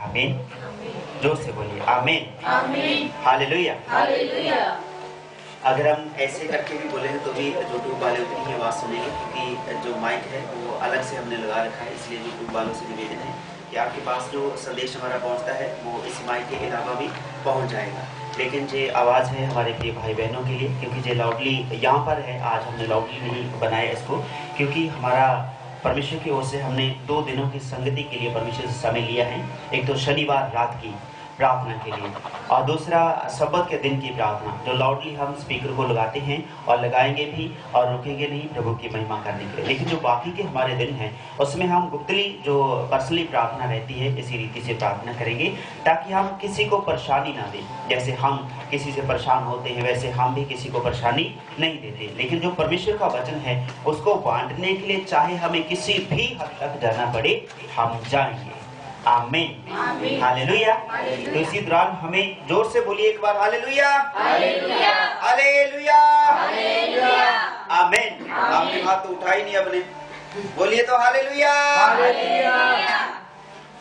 आमीन। जोर से बोलिए आमीन। आमीन। हालेलुया। हालेलुया। अगर हम ऐसे करके भी बोले तो भी यूट्यूब वाले उतनी ही आवाज़ सुनेंगे, क्योंकि जो माइक है वो अलग से हमने लगा रखा है। इसलिए यूट्यूब वालों से निवेदन है कि आपके पास जो संदेश हमारा पहुंचता है वो इस माइक के अलावा भी पहुंच जाएगा। लेकिन ये आवाज़ है हमारे प्रिय भाई बहनों के लिए, क्योंकि ये लाउडली यहाँ पर है। आज हमने लाउडली नहीं बनाया इसको, क्योंकि हमारा परमेश्वर की ओर से हमने 2 दिनों की संगति के लिए परमेश्वर से समय लिया है। एक तो शनिवार रात की प्रार्थना के लिए, और दूसरा सब्बत के दिन की प्रार्थना, जो लाउडली हम स्पीकर को लगाते हैं और लगाएंगे भी और रुकेंगे नहीं प्रभु की महिमा करने के लिए। लेकिन जो बाकी के हमारे दिन हैं उसमें हम गुप्तली जो पर्सनली प्रार्थना रहती है इसी रीति से प्रार्थना करेंगे, ताकि हम किसी को परेशानी ना दें। जैसे हम किसी से परेशान होते हैं वैसे हम भी किसी को परेशानी नहीं देते। लेकिन जो परमेश्वर का वचन है उसको बांटने के लिए चाहे हमें किसी भी हद तक जाना पड़े, हम जाएंगे। आमीन। हालेलुया। तो इसी दौरान हमें जोर से बोलिए एक बार हालेलुया। हालेलुया। हालेलुया। हालेलुया। आमीन। आपने हाथ तो उठा ही नहीं अपने, बोलिए तो हालेलुया। हालेलुया।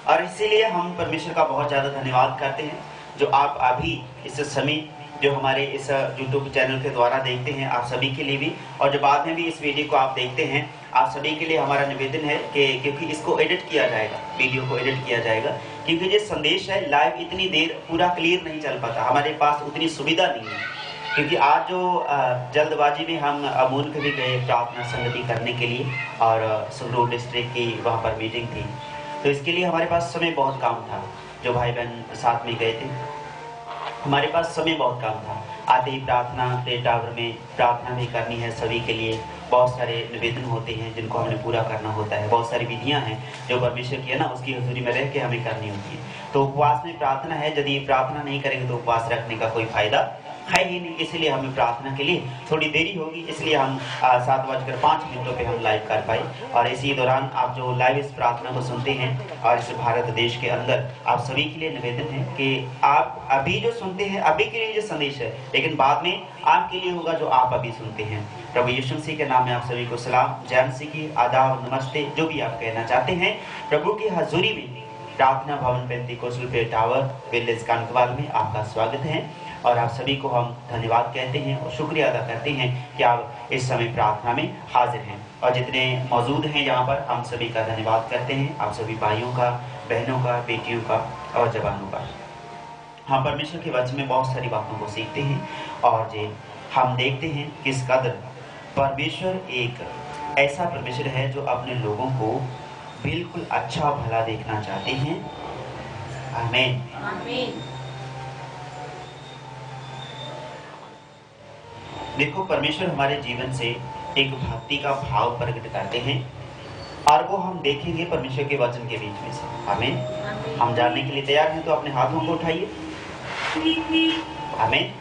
और इसीलिए हम परमेश्वर का बहुत ज्यादा धन्यवाद करते हैं जो आप अभी इस समय जो हमारे इस यूट्यूब चैनल के द्वारा देखते हैं, आप सभी के लिए भी, और जो बाद में भी इस वीडियो को आप देखते हैं, आप सभी के लिए हमारा निवेदन है कि क्योंकि इसको एडिट किया जाएगा, वीडियो को एडिट किया जाएगा, क्योंकि ये संदेश है लाइव इतनी देर पूरा क्लियर नहीं चल पाता, हमारे पास उतनी सुविधा नहीं है। क्योंकि आज जो जल्दबाजी में हम अमून के भी गए प्रार्थना संगति करने के लिए, और संगरूर डिस्ट्रिक्ट की वहाँ पर मीटिंग थी, तो इसके लिए हमारे पास समय बहुत कम था। जो भाई बहन साथ में गए थे, हमारे पास समय बहुत कम था। आते ही प्रार्थना प्रेयर टावर में प्रार्थना भी करनी है सभी के लिए, बहुत सारे निवेदन होते हैं जिनको हमें पूरा करना होता है, बहुत सारी विधियां हैं जो परमेश्वर की है ना उसकी हजूरी में रह के हमें करनी होती है। तो उपवास में प्रार्थना है, यदि प्रार्थना नहीं करेंगे तो उपवास रखने का कोई फायदा है ही नहीं। इसलिए हमें प्रार्थना के लिए थोड़ी देरी होगी, इसलिए हम 7:05 पे हम लाइव कर पाए। और इसी दौरान आप जो लाइव इस प्रार्थना को सुनते हैं और इस भारत देश के अंदर, आप सभी के लिए निवेदन है कि आप अभी जो सुनते हैं अभी के लिए जो संदेश है, लेकिन बाद में आपके लिए होगा जो आप अभी सुनते हैं। प्रभु यीशु मसीह के नाम में आप सभी को सलाम, जय मसीह की, आदाब, नमस्ते, जो भी आप कहना चाहते हैं। प्रभु की हजूरी में प्रार्थना भवन पेंतीकोस्टल प्रेयर टावर विलेज कानकवाल में आपका स्वागत है। और आप सभी को हम धन्यवाद कहते हैं और शुक्रिया अदा करते हैं कि आप इस समय प्रार्थना में हाजिर हैं। और जितने मौजूद हैं यहाँ पर, हम सभी का धन्यवाद करते हैं, आप सभी भाइयों का, बहनों का, बेटियों का और जवानों का। हम परमेश्वर के वचन में बहुत सारी बातों को सीखते हैं और जे हम देखते हैं किस कदर परमेश्वर एक ऐसा परमेश्वर है जो अपने लोगों को बिल्कुल अच्छा भला देखना चाहते हैं। आमीन। आमीन। देखो, परमेश्वर हमारे जीवन से एक भक्ति का भाव प्रकट करते हैं और वो हम देखेंगे परमेश्वर के वचन के बीच में से। आमीन। हम जानने के लिए तैयार हैं तो अपने हाथों को उठाइए। आमीन।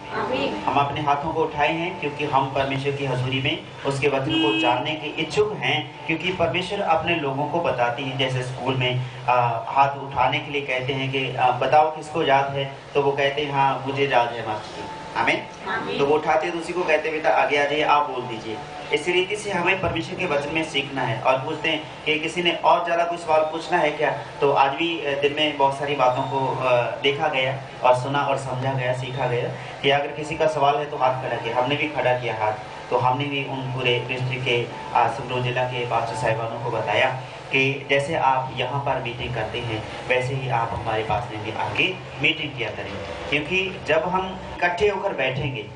हम अपने हाथों को उठाए हैं क्योंकि हम परमेश्वर की हजूरी में उसके वचन को जानने के इच्छुक हैं, क्योंकि परमेश्वर अपने लोगों को बताती है। जैसे स्कूल में हाथ उठाने के लिए कहते हैं कि बताओ किसको याद है, तो वो कहते हैं हाँ मुझे याद है मास्टर जी। आमीन। तो वो उठाते हैं तो उसी को कहते बेटा आगे आ जाइए, आप बोल दीजिए। इस रीति से हमें परमेश्वर के वचन में सीखना है। और पूछते हैं कि किसी ने और ज़्यादा कोई सवाल पूछना है क्या, तो आज भी दिन में बहुत सारी बातों को देखा गया और सुना और समझा गया, सीखा गया कि अगर किसी का सवाल है तो हाथ खड़ा किया। हमने भी खड़ा किया हाथ, तो हमने भी उन पूरे डिस्ट्रिक्ट के संगरूर जिला के पास्टर साहिबानों को बताया कि जैसे आप यहाँ पर मीटिंग करते हैं वैसे ही आप हमारे पास में भी आके मीटिंग किया करें, क्योंकि जब हम इकट्ठे होकर बैठेंगे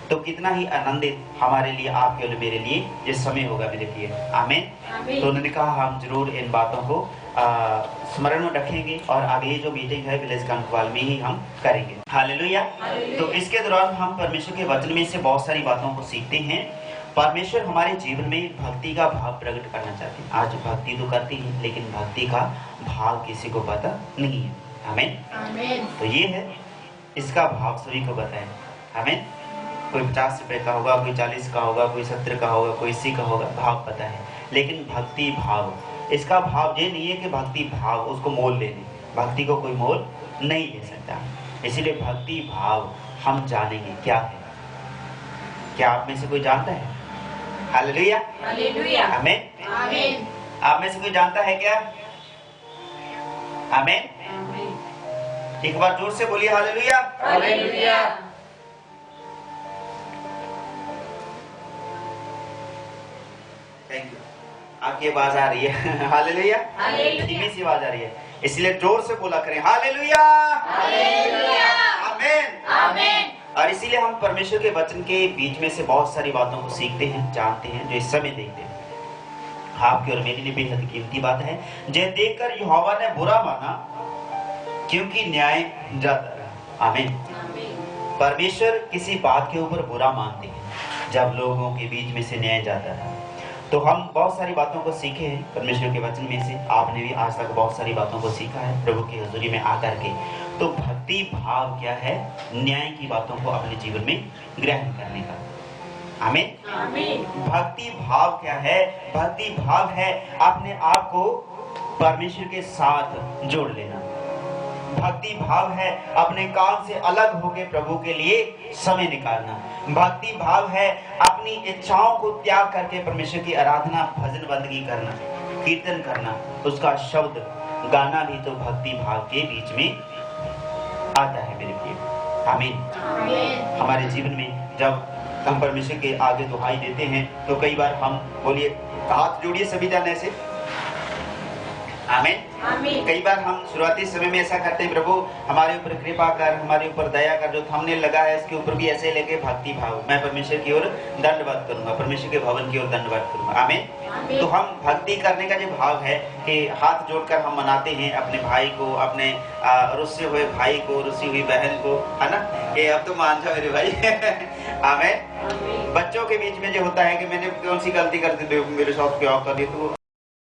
तो कितना ही आनंदित हमारे लिए, आपके और मेरे लिए ये समय होगा मेरे लिए। आमीन। तो उन्होंने कहा हम जरूर इन बातों को स्मरण में रखेंगे और अगली जो मीटिंग है विलेज कानकवाल में ही हम करेंगे। हालेलुया। तो इसके दौरान हम परमेश्वर के वचन में से बहुत सारी बातों को सीखते हैं। परमेश्वर हमारे जीवन में भक्ति का भाव प्रकट करना चाहते हैं। आज भक्ति तो करती है लेकिन भक्ति का भाव किसी को पता नहीं है। आमीन। तो ये है, इसका भाव सभी को पता है। आमीन। कोई 50 रुपए का होगा, कोई 40 का होगा, कोई 70 का होगा, कोई 80 का होगा, भाव पता है। लेकिन भक्ति भाव, इसका भाव ये नहीं है कि भक्ति भाव उसको मोल लेने, भक्ति को कोई मोल नहीं ले सकता। इसीलिए भक्ति भाव हम जानेंगे क्या है। क्या आप में से कोई जानता है? हालेलुया। हालेलुया। आमीन। आमीन। आप में से कोई जानता है क्या? आमीन। एक बार जोर से बोलिए हालेलुया। हालेलुया। Thank you. आपकी आवाज आ रही है हालेलुया। हालेलुया। धीमी सी आवाज आ रही है, इसलिए जोर से बोला करें हालेलुया। हालेलुया। आमीन। आमीन। और इसीलिए हम परमेश्वर के वचन के बीच में से बहुत सारी बातों को सीखते हैं, जानते हैं, जो इस समय देखते हैं। आपकी और मेरे लिए बेहद कीमती बात है। जय देखकर यहोवा ने बुरा माना, क्योंकि न्याय जाता रहा। आमीन। परमेश्वर किसी बात के ऊपर बुरा मानते हैं जब लोगों के बीच में से न्याय जाता है। तो हम बहुत सारी बातों को सीखे हैं परमेश्वर के वचन में से। आपने भी आज तक बहुत सारी बातों को सीखा है प्रभु की हजूरी में आकर के। तो भक्ति भाव क्या है? न्याय की बातों को अपने जीवन में ग्रहण करने का। आमीन। आमीन। भक्ति भाव क्या है? भक्ति भाव है अपने आप को परमेश्वर के साथ जोड़ लेना। भक्ति भाव है अपने काम से अलग होकर प्रभु के लिए समय निकालना। भक्ति भाव है अपनी इच्छाओं को त्याग करके परमेश्वर की आराधना, भजन बंदगी करना, कीर्तन करना, उसका शब्द गाना भी तो भक्ति भाव के बीच में आता है मेरे प्रिय। आमीन। आमीन। हमारे जीवन में जब हम परमेश्वर के आगे दुहाई देते हैं तो कई बार हम बोलिए, हाथ जोड़िए सभी जन ऐसे। आमीन। आमीन। कई बार हम शुरुआती समय में ऐसा करते हैं, प्रभु हमारे ऊपर कृपा कर, हमारे ऊपर दया कर। जो थंबनेल लगा है इसके ऊपर भी ऐसे लेके भक्ति भाव, मैं परमेश्वर की ओर दंडवत करूंगा, परमेश्वर के भवन की ओर दंडवत करूंगा। आमीन। तो हम भक्ति करने का जो भाव है कि हाथ जोड़कर हम मनाते हैं अपने भाई को, अपने रुस्से हुए भाई को, रुसी हुई बहन को, है ना। ये अब तो मान जाओ मेरे भाई आमीन। बच्चों के बीच में जो होता है कि मैंने कौन सी गलती कर दी, मेरे साथ क्या कर दी, तो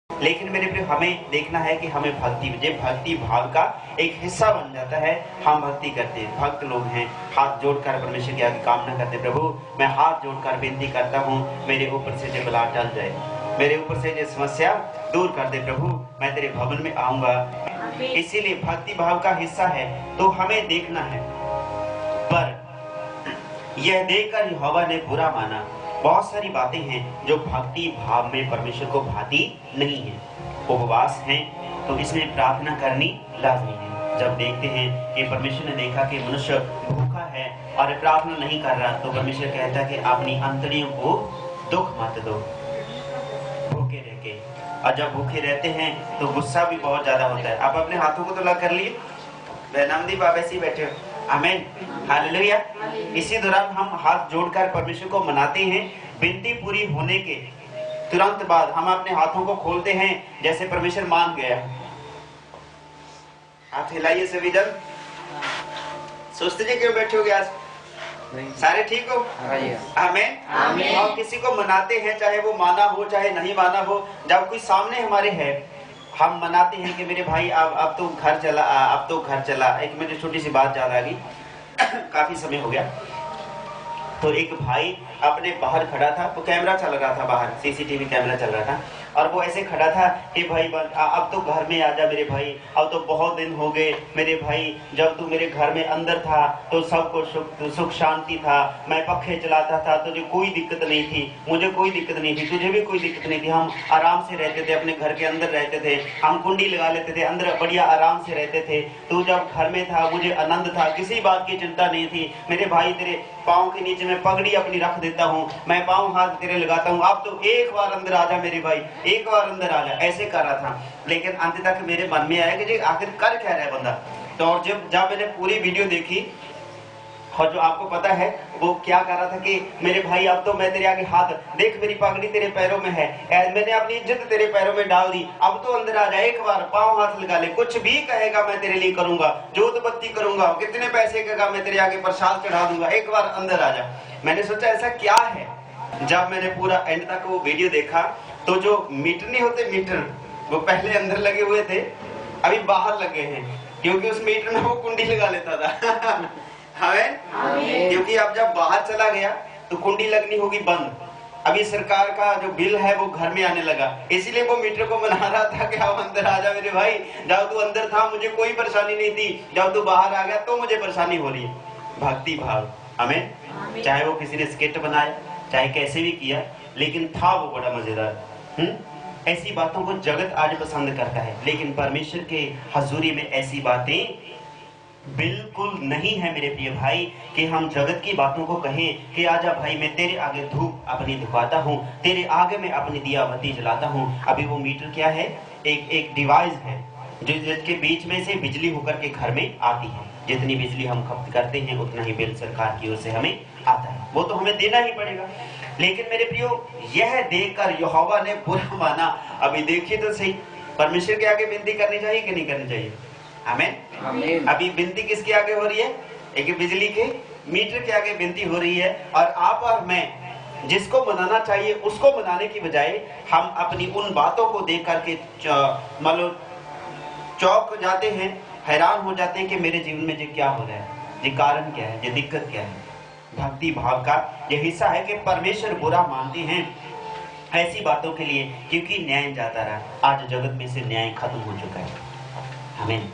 लेकिन मेरे प्रिय हमें देखना है कि हमें भक्ति भाव का एक हिस्सा बन जाता है। हम भक्ति करते हैं, भक्त लोग हैं, हाथ जोड़कर परमेश्वर की आगे कामना करते हैं, प्रभु मैं हाथ जोड़कर विनती करता हूँ, मेरे ऊपर से जो बला टल जाए, मेरे ऊपर से जो समस्या दूर कर दे प्रभु, मैं तेरे भवन में आऊंगा। इसीलिए भक्ति भाव का हिस्सा है, तो हमें देखना है। पर यह देखकर यहोवा ने बुरा माना। बहुत सारी बातें हैं जो भक्ति भाव में परमेश्वर को भाती नहीं है। उपवास है तो इसमें प्रार्थना करनी लाजमी है। जब देखते हैं कि परमेश्वर ने देखा कि मनुष्य भूखा है और प्रार्थना नहीं कर रहा, तो परमेश्वर कहता है कि अपनी अंतड़ियों को दुख मत दो भूखे रह के। और जब भूखे रहते हैं तो गुस्सा भी बहुत ज्यादा होता है। आप अपने हाथों को तो लग कर लिए, नामदीप आप ऐसे ही बैठे हो। आमीन। हालेलुया। इसी दौरान हम हाथ जोड़कर परमेश्वर को मनाते हैं। विनती पूरी होने के तुरंत बाद हम अपने हाथों को खोलते हैं जैसे परमेश्वर मान गया। हाथ हिलाइए सभी जन। सोचते जी क्यों बैठे हो गए आज? सारे ठीक हो? आमीन। आमीन। और किसी को मनाते हैं, चाहे वो माना हो चाहे नहीं माना हो, जब कोई सामने हमारे है हम मनाते हैं कि मेरे भाई अब तो घर चला, अब तो घर चला। एक मुझे छोटी सी बात याद आ गई काफी समय हो गया। तो एक भाई अपने बाहर खड़ा था, तो कैमरा चल रहा था बाहर, सीसीटीवी कैमरा चल रहा था, और वो ऐसे खड़ा था कि भाई अब तो घर में आ जा मेरे भाई, अब तो बहुत दिन हो गए मेरे भाई, जब तू मेरे घर में अंदर था तो सबको सुख शांति था, मैं पखे चलाता था, तुझे कोई दिक्कत नहीं थी, मुझे कोई दिक्कत नहीं थी, तुझे भी कोई दिक्कत नहीं थी, हम आराम से रहते थे, अपने घर के अंदर रहते थे, हम कुंडी लगा लेते थे, अंदर बढ़िया आराम से रहते थे। तू जब घर में था मुझे आनंद था, किसी बात की चिंता नहीं थी। मेरे भाई तेरे पाँव के नीचे मैं पगड़ी अपनी रख देता हूँ, मैं पाँव हाथ तेरे लगाता हूँ, अब तो एक बार अंदर आ जा मेरे भाई, एक बार अंदर आ जा, ऐसे कर रहा था। लेकिन अंत तक मेरे मन में आया कि आखिर कर क्या रहा है बंदा। तो और जब मैंने पूरी वीडियो देखी, और जो आपको पता है वो क्या कर रहा था कि मेरे भाई अब तो मैं तेरे आगे हाथ देख, मेरी पगड़ी तेरे पैरों में है, मैंने अपनी इज्जत तेरे पैरों में डाल दी, अब तो अंदर आ जा, एक बार पाँव हाथ लगा ले, कुछ भी कहेगा मैं तेरे लिए करूंगा, जोत बत्ती करूंगा, कितने पैसे कहेगा मैं तेरे आगे प्रसाद चढ़ा दूंगा, एक बार अंदर आ जा। मैंने सोचा ऐसा क्या है। जब मैंने पूरा एंड तक वो वीडियो देखा तो जो मीटर नहीं होते, मीटर वो पहले अंदर लगे हुए थे, अभी बाहर लगे हैं, क्योंकि उस मीटर में वो कुंडी लगा लेता था हमें, क्योंकि अब जब बाहर चला गया तो कुंडी लगनी होगी बंद। अभी सरकार का जो बिल है वो घर में आने लगा, इसीलिए वो मीटर को मना रहा था कि अब अंदर आ जा मेरे भाई, जब तू अंदर था मुझे कोई परेशानी नहीं थी, जब तू बाहर आ गया तो मुझे परेशानी हो रही है। भक्ति भाव, हमें चाहे वो किसी ने स्केट बनाया, चाहे कैसे भी किया, लेकिन था वो बड़ा मजेदार। ऐसी बातों को जगत आज पसंद करता है, लेकिन परमेश्वर के हजूरी में ऐसी बातें बिल्कुल नहीं है मेरे प्रिय भाई कि हम जगत की बातों को कहें कि आजा भाई मैं तेरे आगे धूप अपनी दिखाता हूँ, तेरे आगे मैं अपनी दियाबत्ती जलाता हूँ। अभी वो मीटर क्या है? एक डिवाइस है जिसके बीच में से बिजली होकर के घर में आती है। जितनी बिजली हम खपत करते हैं उतना ही बिल सरकार की ओर से हमें आता है, वो तो हमें देना ही पड़ेगा। लेकिन मेरे प्रियो, यह देखकर यहोवा ने बुरा माना। अभी देखिए तो सही, परमेश्वर के आगे विनती करनी चाहिए कि नहीं करनी चाहिए? आमीन। अभी विनती किसके आगे हो रही है? एक बिजली के मीटर के आगे विनती हो रही है। और आप और मैं जिसको मनाना चाहिए उसको मनाने की बजाय हम अपनी उन बातों को देख करके मतलब चौंक जाते हैं, हैरान हो जाते हैं कि मेरे जीवन में ये क्या हो रहा है, ये कारण क्या है, ये दिक्कत क्या है। भक्ति भाव का यह हिस्सा है कि परमेश्वर बुरा मानते हैं ऐसी बातों के लिए, क्योंकि न्याय जाता रहा। आज जगत में से न्याय खत्म हो चुका है। आमीन।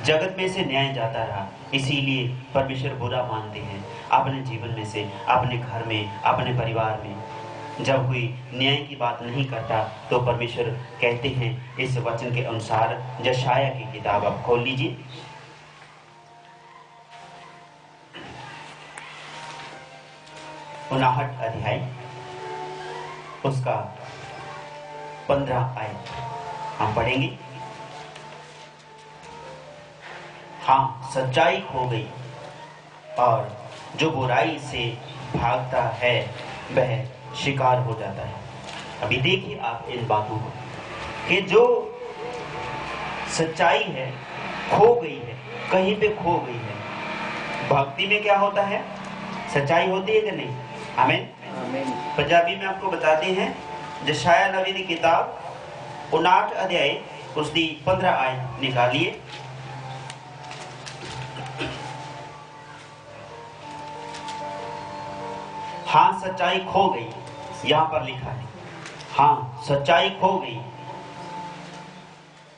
जगत में से न्याय जाता रहा, इसीलिए परमेश्वर बुरा मानते हैं अपने जीवन में से, अपने घर में, अपने परिवार में। जब कोई न्याय की बात नहीं करता तो परमेश्वर कहते हैं इस वचन के अनुसार, यशाया की किताब आप खोल लीजिए, उनाहठ अध्याय उसका 15 आयत हम पढ़ेंगे। हाँ, सच्चाई खो गई और जो बुराई से भागता है वह शिकार हो जाता है। अभी देखिए आप इन बातों को कि जो सच्चाई है खो गई है, कहीं पे खो गई है। भक्ति में क्या होता है? सच्चाई होती है कि नहीं? आमीन। पंजाबी में आपको बताते हैं, यशाया नबी की किताब 59 अध्याय उसकी 15 आयत निकालिए। हाँ, सच्चाई खो गई, यहां पर लिखा है। हाँ, सच्चाई खो गई।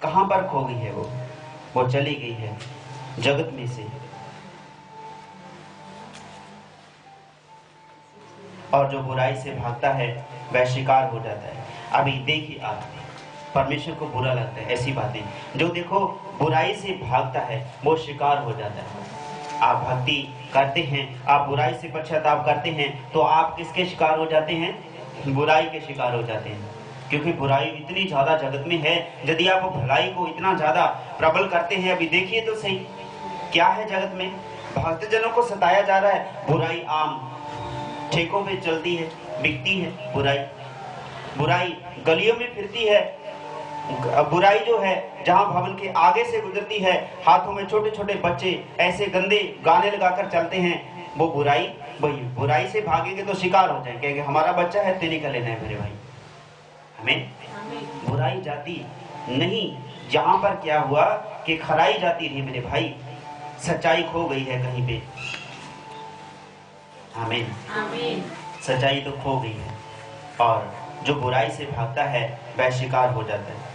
कहां पर खो गई है? वो चली गई है जगत में से, और जो बुराई से भागता है वह शिकार हो जाता है। अभी देखिए आप, परमेश्वर को बुरा लगता है ऐसी बातें। जो देखो बुराई से भागता है वो शिकार हो जाता है। आप भक्ति करते हैं, आप बुराई से पश्चाताप करते हैं, तो आप किसके शिकार हो जाते हैं? बुराई के शिकार हो जाते हैं। क्योंकि बुराई इतनी ज्यादा जगत में है, यदि आप भलाई को इतना ज्यादा प्रबल करते हैं। अभी देखिए तो सही, क्या है जगत में? भक्तजनों को सताया जा रहा है। बुराई आम ठेकों पे चलती है, बिकती है। बुराई गलियों में फिरती है। बुराई जो है जहां भवन के आगे से गुजरती है, हाथों में छोटे छोटे बच्चे ऐसे गंदे गाने लगाकर चलते हैं। वो बुराई, वही बुराई से भागेंगे तो शिकार हो जाएंगे, कहेंगे हमारा बच्चा है, तेरे का लेना है मेरे भाई। हमें बुराई जाती नहीं। यहाँ पर क्या हुआ कि खराई जाती रही मेरे भाई, सच्चाई खो गई है कहीं पे। आमीन। सच्चाई तो खो गई है, और जो बुराई से भागता है वह शिकार हो जाता है।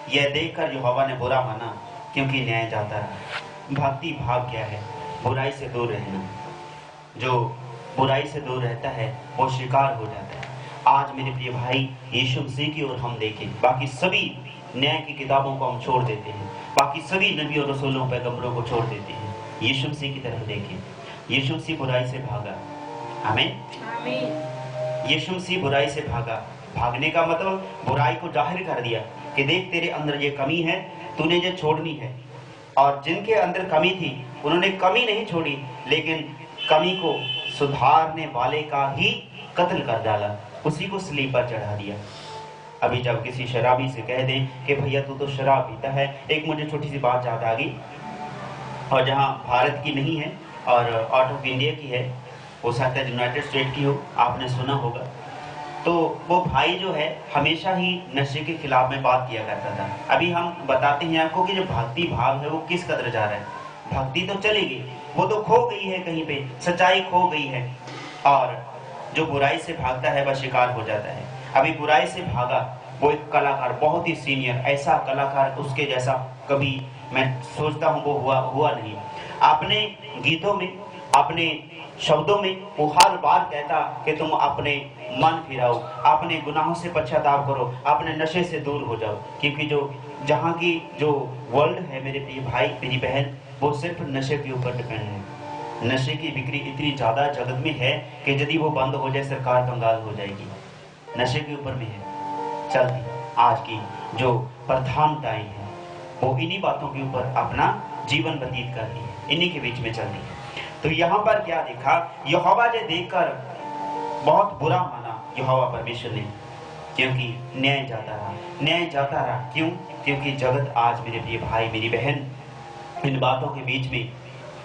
यह देखकर यहोवा ने बुरा माना, क्योंकि न्याय जाता रहा। भक्ति भाव क्या है? बुराई से दूर रहना। जो बुराई से दूर रहता है वो शिकार हो जाता है। आज मेरे प्रिय भाई, यीशु मसीह की ओर हम देखें, बाकी सभी न्याय की किताबों को हम छोड़ देते हैं, बाकी सभी नबी और रसूलों पैगंबरों को छोड़ देते हैं। यीशु मसीह की तरफ देखें। यीशु मसीह बुराई से भागा। आमीन। यीशु मसीह बुराई से भागा। भागने का मतलब बुराई को जाहिर कर दिया कि देख तेरे अंदर ये कमी है, तूने ये छोड़नी है। और जिनके अंदर कमी थी उन्होंने कमी नहीं छोड़ी, लेकिन कमी को सुधारने वाले का ही कत्ल कर डाला, उसी को सलीब पर चढ़ा दिया। अभी जब किसी शराबी से कह दें कि भैया तू तो शराब पीता है, एक मुझे छोटी सी बात याद आ गई, और जहाँ भारत की नहीं है और आउट ऑफ इंडिया की है, हो सकता है यूनाइटेड स्टेट की हो, आपने सुना होगा। तो वो भाई जो है हमेशा ही नशे के खिलाफ में बात किया करता था। अभी हम बताते हैं आपको कि जो भक्ति भाव है वो किस कदर जा रहा है। भक्ति तो चली गई, वो तो खो गई है कहीं पे, सच्चाई खो गई है, और जो बुराई से भागता है वह शिकार हो जाता है। अभी बुराई से भागा वो एक कलाकार, बहुत ही सीनियर, ऐसा कलाकार उसके जैसा कभी मैं सोचता हूँ वो हुआ नहीं। आपने गीतों में, अपने शब्दों में वो हर बार कहता कि तुम अपने मन फिराओ, अपने गुनाहों से पश्चाताप करो, अपने नशे से दूर हो जाओ। क्योंकि जो जहाँ की जो वर्ल्ड है मेरे प्रिय भाई मेरी बहन, वो सिर्फ नशे के ऊपर डिपेंड है। नशे की बिक्री इतनी ज्यादा जगत में है कि यदि वो बंद हो जाए सरकार कंगाल हो जाएगी। नशे के ऊपर में है चलती आज की जो प्रधानताएं हैं, वो इन्हीं बातों के ऊपर अपना जीवन व्यतीत कर रही है, इन्हीं के बीच में चल रही है। तो यहाँ पर क्या देखा, यहोवा ने देखकर बहुत बुरा माना यहोवा परमेश्वर ने, क्योंकि न्याय जाता रहा, न्याय जाता रहा। क्यों? क्योंकि जगत आज मेरे प्रिय भाई मेरी बहन इन बातों के बीच में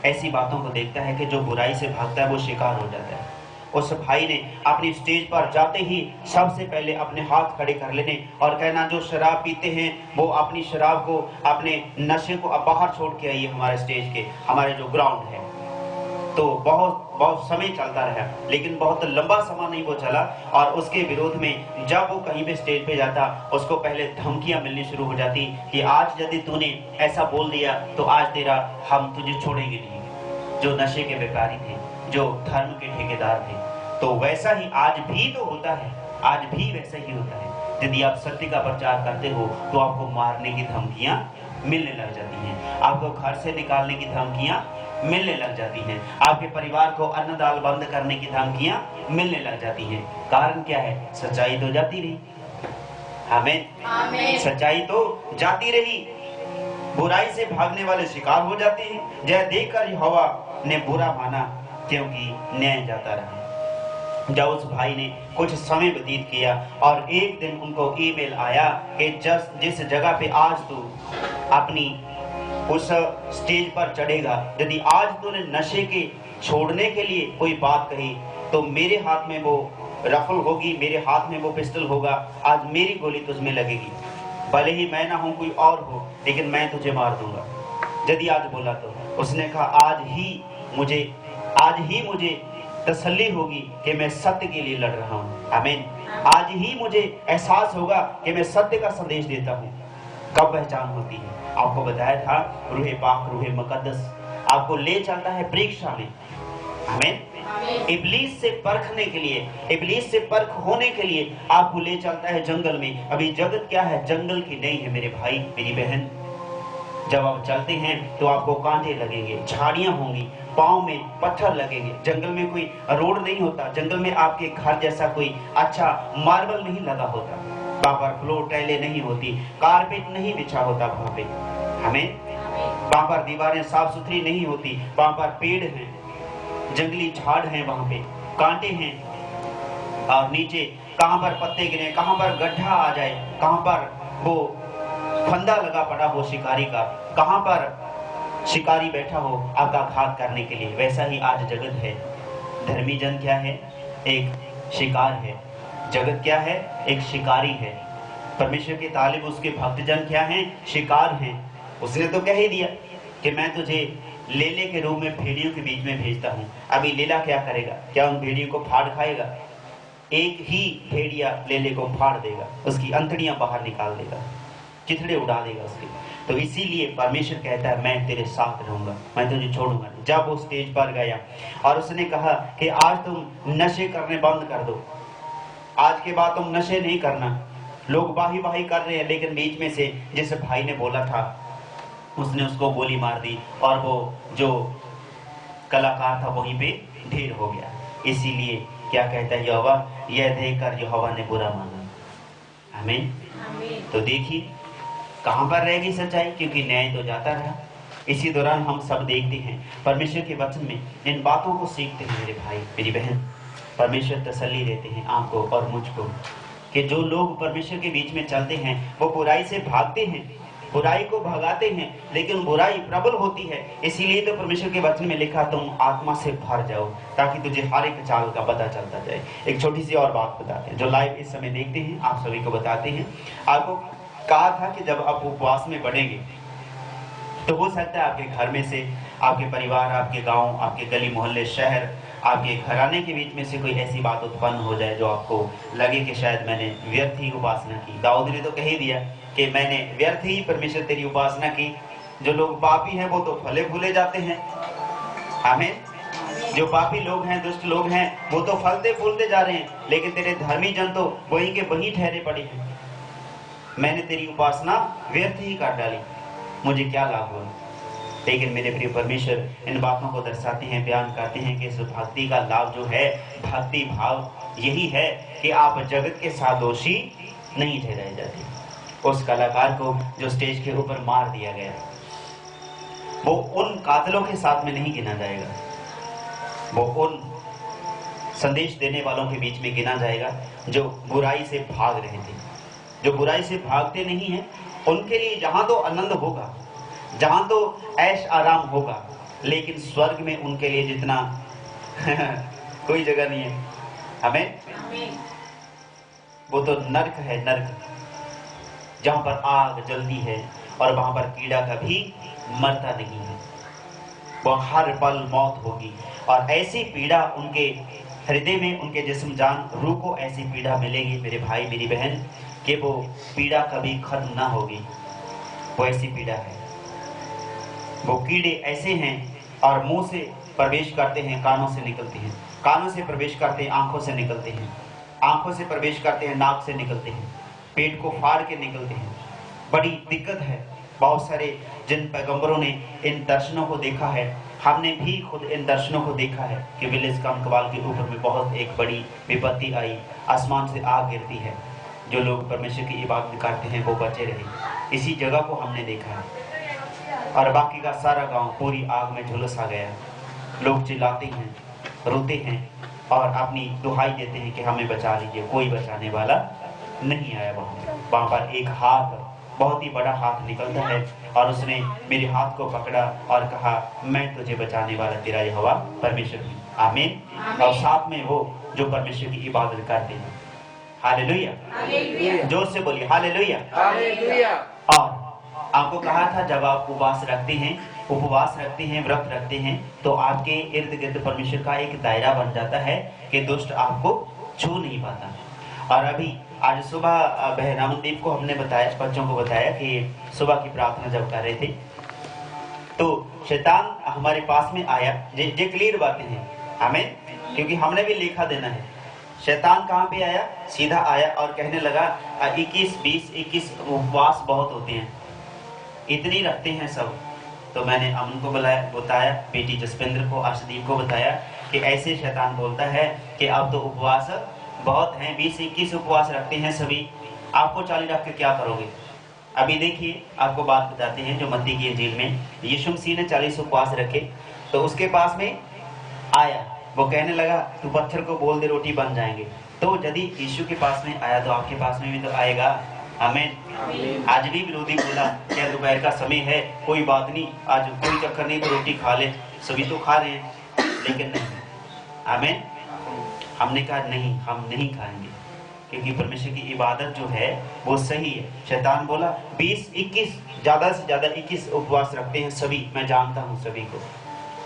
ऐसी बातों को देखता है कि जो बुराई से भागता है वो शिकार हो जाता है। उस भाई ने अपनी स्टेज पर जाते ही सबसे पहले अपने हाथ खड़े कर लेने और कहना, जो शराब पीते हैं वो अपनी शराब को, अपने नशे को अब बाहर छोड़ के आइए हमारे स्टेज के, हमारे जो ग्राउंड है। तो बहुत समय चलता रहा, लेकिन बहुत लंबा समय नहीं वो चला। और उसके विरोध में जब वो कहीं पे स्टेज पे जाता, उसको पहले धमकियां मिलनी शुरू हो जाती कि आज यदि तूने ऐसा बोल दिया तो आज तेरा हम तुझे छोड़ेंगे नहीं। जो नशे के व्यापारी थे, जो धर्म के ठेकेदार थे, तो वैसा ही आज भी तो होता है, आज भी वैसा ही होता है। यदि आप सत्य का प्रचार करते हो तो आपको मारने की धमकियां मिलने लग जाती हैं, आपको घर से निकालने की धमकियां मिलने लग जाती हैं, आपके परिवार को अन्न दाल बंद करने की धमकियां मिलने लग जाती हैं। कारण क्या है? सच्चाई तो जाती रही। आमीन। सच्चाई तो जाती रही, बुराई से भागने वाले शिकार हो जाते हैं। जय देखकर यहोवा ने बुरा माना, क्योंकि न्याय जाता रहा। जब उस भाई ने कुछ समय व्यतीत किया और एक दिन उनको ईमेल आया कि जिस जगह पे आज तू अपनी उस स्टेज पर चढ़ेगा, यदि आज तूने नशे के छोड़ने के लिए कोई बात कही तो मेरे हाथ में वो रफल होगी, मेरे हाथ में वो पिस्टल होगा, आज मेरी गोली तुझमें लगेगी। भले ही मैं ना हूं कोई और हो, लेकिन मैं तुझे मार दूंगा यदि आज बोला तो। उसने कहा आज ही मुझे तसल्ली होगी कि मैं सत्य के लिए लड़ रहा हूँ। आमीन। आज ही मुझे एहसास होगा कि मैं सत्य का संदेश देता हूँ। कब पहचान होती है? आपको बताया था रूहे पाक, रूहे मुकद्दस आपको ले चलता है परीक्षा में। आमीन। इब्लीस से परखने के लिए, इब्लीस से परख होने के लिए आपको ले चलता है जंगल में। अभी जगत क्या है? जंगल की नहीं है मेरे भाई मेरी बहन। जब आप चलते हैं तो आपको कांटे लगेंगे, झाड़ियां होंगी, पाँव में पत्थर लगेंगे। जंगल में कोई रोड नहीं होता, जंगल में आपके घर जैसा कोई अच्छा मार्बल नहीं लगा होता, वहां पर फ्लोर टाइलें नहीं होती, कारपेट नहीं बिछा होता वहां पे। हमें वहां पर दीवारें साफ सुथरी नहीं होती, वहां पर पेड़ हैं, जंगली झाड़ हैं, वहां पे कांटे हैं, और नीचे कहां पर पत्ते गिरे, कहां पर गड्ढा आ जाए, कहां पर वो फंदा लगा पड़ा हो शिकारी का, कहां पर शिकारी बैठा हो आपका घात करने के लिए। वैसा ही आज जगत है। धर्मी जन क्या है? एक शिकार है। जगत क्या है? एक शिकारी है। परमेश्वर के तालिब उसके भक्तजन क्या हैं? शिकार हैं। उसने तो कह ही दिया कि मैं तुझे लेले के रूप में भेड़ियों के बीच में भेजता हूँ। अभी लेला क्या करेगा? क्या उन भेड़ियों को फाड़ खाएगा? एक ही भेड़िया लेले को फाड़ देगा, उसकी अंतड़ियां बाहर निकाल देगा, चिथड़े उड़ा देगा उसके। तो इसीलिए परमेश्वर कहता है मैं तेरे साथ रहूंगा, मैं तुझे छोड़ूंगा। जब वो स्टेज पर गया और उसने कहा कि आज तुम नशे करने बंद कर दो, आज के बाद तुम नशे नहीं करना। लोग वाही वाही कर रहे हैं, लेकिन बीच में से जिस भाई ने बोला था उसने उसको गोली मार दी और वो जो कलाकार था वहीं पे ढेर हो गया। इसीलिए क्या कहता है यहोवा? यह देखकर यहोवा ने बुरा माना। आमीन। तो देखिए कहां पर रहेगी सच्चाई, क्योंकि न्याय तो जाता रहा। इसी दौरान हम सब देखते हैं परमेश्वर के वचन में इन बातों को सीखते हैं मेरे भाई मेरी बहन। परमेश्वर तसल्ली देते हैं आपको और मुझको कि जो लोग परमेश्वर के बीच में चलते हैं वो बुराई से भागते हैं, बुराई को भगाते हैं, लेकिन बुराई प्रबल होती है। इसीलिए तो परमेश्वर के वचन में लिखा तुम आत्मा से भर जाओ ताकि तुझे हर एक चाल का पता चलता जाए। एक छोटी सी और बात बताते हैं जो लाइव इस समय देखते हैं, आप सभी को बताते हैं। आपको कहा था कि जब आप उपवास में बढ़ेंगे तो हो सकता है आपके घर में से, आपके परिवार, आपके गांव, आपके गली मोहल्ले, शहर, आपके घराने के बीच में से कोई ऐसी बात उत्पन्न हो जाए जो आपको लगे कि शायद मैंने व्यर्थ ही उपासना की। दाऊद ने तो कह ही दिया कि मैंने व्यर्थ ही परमेश्वर तेरी उपासना की। जो लोग पापी हैं वो तो फले फूले जाते हैं। आमीन। जो पापी लोग हैं, दुष्ट लोग हैं, वो तो फलते फूलते जा रहे हैं, लेकिन तेरे धर्मी जन तो वहीं के वहीं ठहरे पड़े हैं। मैंने तेरी उपासना व्यर्थ ही काट डाली, मुझे क्या लाभ हुआ। लेकिन मेरे प्रिय परमेश्वर इन बातों को दर्शाते हैं, बयान करते हैं कि इस भक्ति का लाभ जो है, भक्ति भाव यही है कि आप जगत के साथ दोषी नहीं ठहराए जाते। उस कलाकार को जो स्टेज के ऊपर मार दिया गया, वो उन कातलों के साथ में नहीं गिना जाएगा, वो उन संदेश देने वालों के बीच में गिना जाएगा जो बुराई से भाग रहे थे। जो बुराई से भागते नहीं हैं, उनके लिए जहां तो आनंद होगा, जहां तो ऐश आराम होगा, लेकिन स्वर्ग में उनके लिए जितना कोई जगह नहीं है। हमें वो तो नर्क है, नर्क, जहां पर आग जलती है और वहां पर कीड़ा कभी मरता नहीं है। वो हर पल मौत होगी और ऐसी पीड़ा उनके हृदय में, उनके जिस्म जान रूह को ऐसी पीड़ा मिलेगी मेरे भाई मेरी बहन, कि वो पीड़ा कभी खत्म ना होगी। वो ऐसी पीड़ा है। वो कीड़े ऐसे हैं और मुंह से प्रवेश करते हैं, कानों से निकलते हैं, कानों से प्रवेश करते हैं, आंखों से निकलते हैं, आंखों से प्रवेश करते हैं, नाक से निकलते हैं, पेट को फाड़ के निकलते हैं। बड़ी दिक्कत है। बहुत सारे जिन पैगंबरों ने इन दर्शनों को देखा है, हमने भी खुद इन दर्शनों को देखा है कि विलेज कमकवाल के ऊपर में बहुत एक बड़ी विपत्ति आई, आसमान से आग गिरती है, जो लोग परमेश्वर की इबादत करते हैं वो बचे रहे। इसी जगह को हमने देखा है और बाकी का सारा गांव पूरी आग में झुलस आ गया। लोग चिल्लाते हैं, रोते हैं और अपनी दुहाई देते हैं कि हमें बचा लीजिए। कोई बचाने वाला नहीं आया। वहां पर एक हाथ, बहुत ही बड़ा हाथ निकलता है और उसने मेरे हाथ को पकड़ा और कहा, मैं तुझे बचाने वाला तेरा यहोवा परमेश्वर हूँ। आमीन। और साथ में वो जो परमेश्वर की इबादत करते हैं। हालेलुया। जोर से बोलिए हालेलुया। और आपको कहा था जब आप उपवास रखते हैं, व्रत रखते हैं, तो आपके इर्द गिर्द परमेश्वर का एक दायरा बन जाता है कि दुष्ट आपको छू नहीं पाता। और अभी आज सुबह बहन अमनदीप को हमने बताया, बच्चों को बताया कि सुबह की प्रार्थना जब कर रहे थे तो शैतान हमारे पास में आया। ये क्लियर बातें हैं हमें, क्योंकि हमने भी लेखा देना है। शैतान कहाँ पे आया? सीधा आया और कहने लगा 21 उपवास बहुत होते हैं, इतनी रखते हैं सब। तो मैंने अमन को बताया, बेटी जसविंद्र को, अर्शदीप को बताया कि ऐसे शैतान बोलता है कि अब तो उपवास बहुत हैं, 20-21 उपवास रखते हैं सभी, आपको 40 रख के क्या करोगे। अभी देखिए आपको बात बताते हैं जो मत्ती की इंजील में यीशु मसीह ने 40 उपवास रखे, तो उसके पास में आया, वो कहने लगा तू पत्थर को बोल दे रोटी बन जाएंगे। तो यदि यीशु के पास में आया तो आपके पास में भी तो आएगा। आमीन। आज भी विरोधी बोला क्या दोपहर का समय है, कोई बात नहीं, आज कोई चक्कर नहीं, तो रोटी खा ले, सभी तो खा रहे हैं, लेकिन नहीं। आमीन। हमने कहा नहीं, हम नहीं खाएंगे, क्योंकि परमेश्वर की इबादत जो है वो सही है। शैतान बोला 20-21 ज्यादा से ज्यादा 21 उपवास रखते हैं सभी, मैं जानता हूँ सभी को,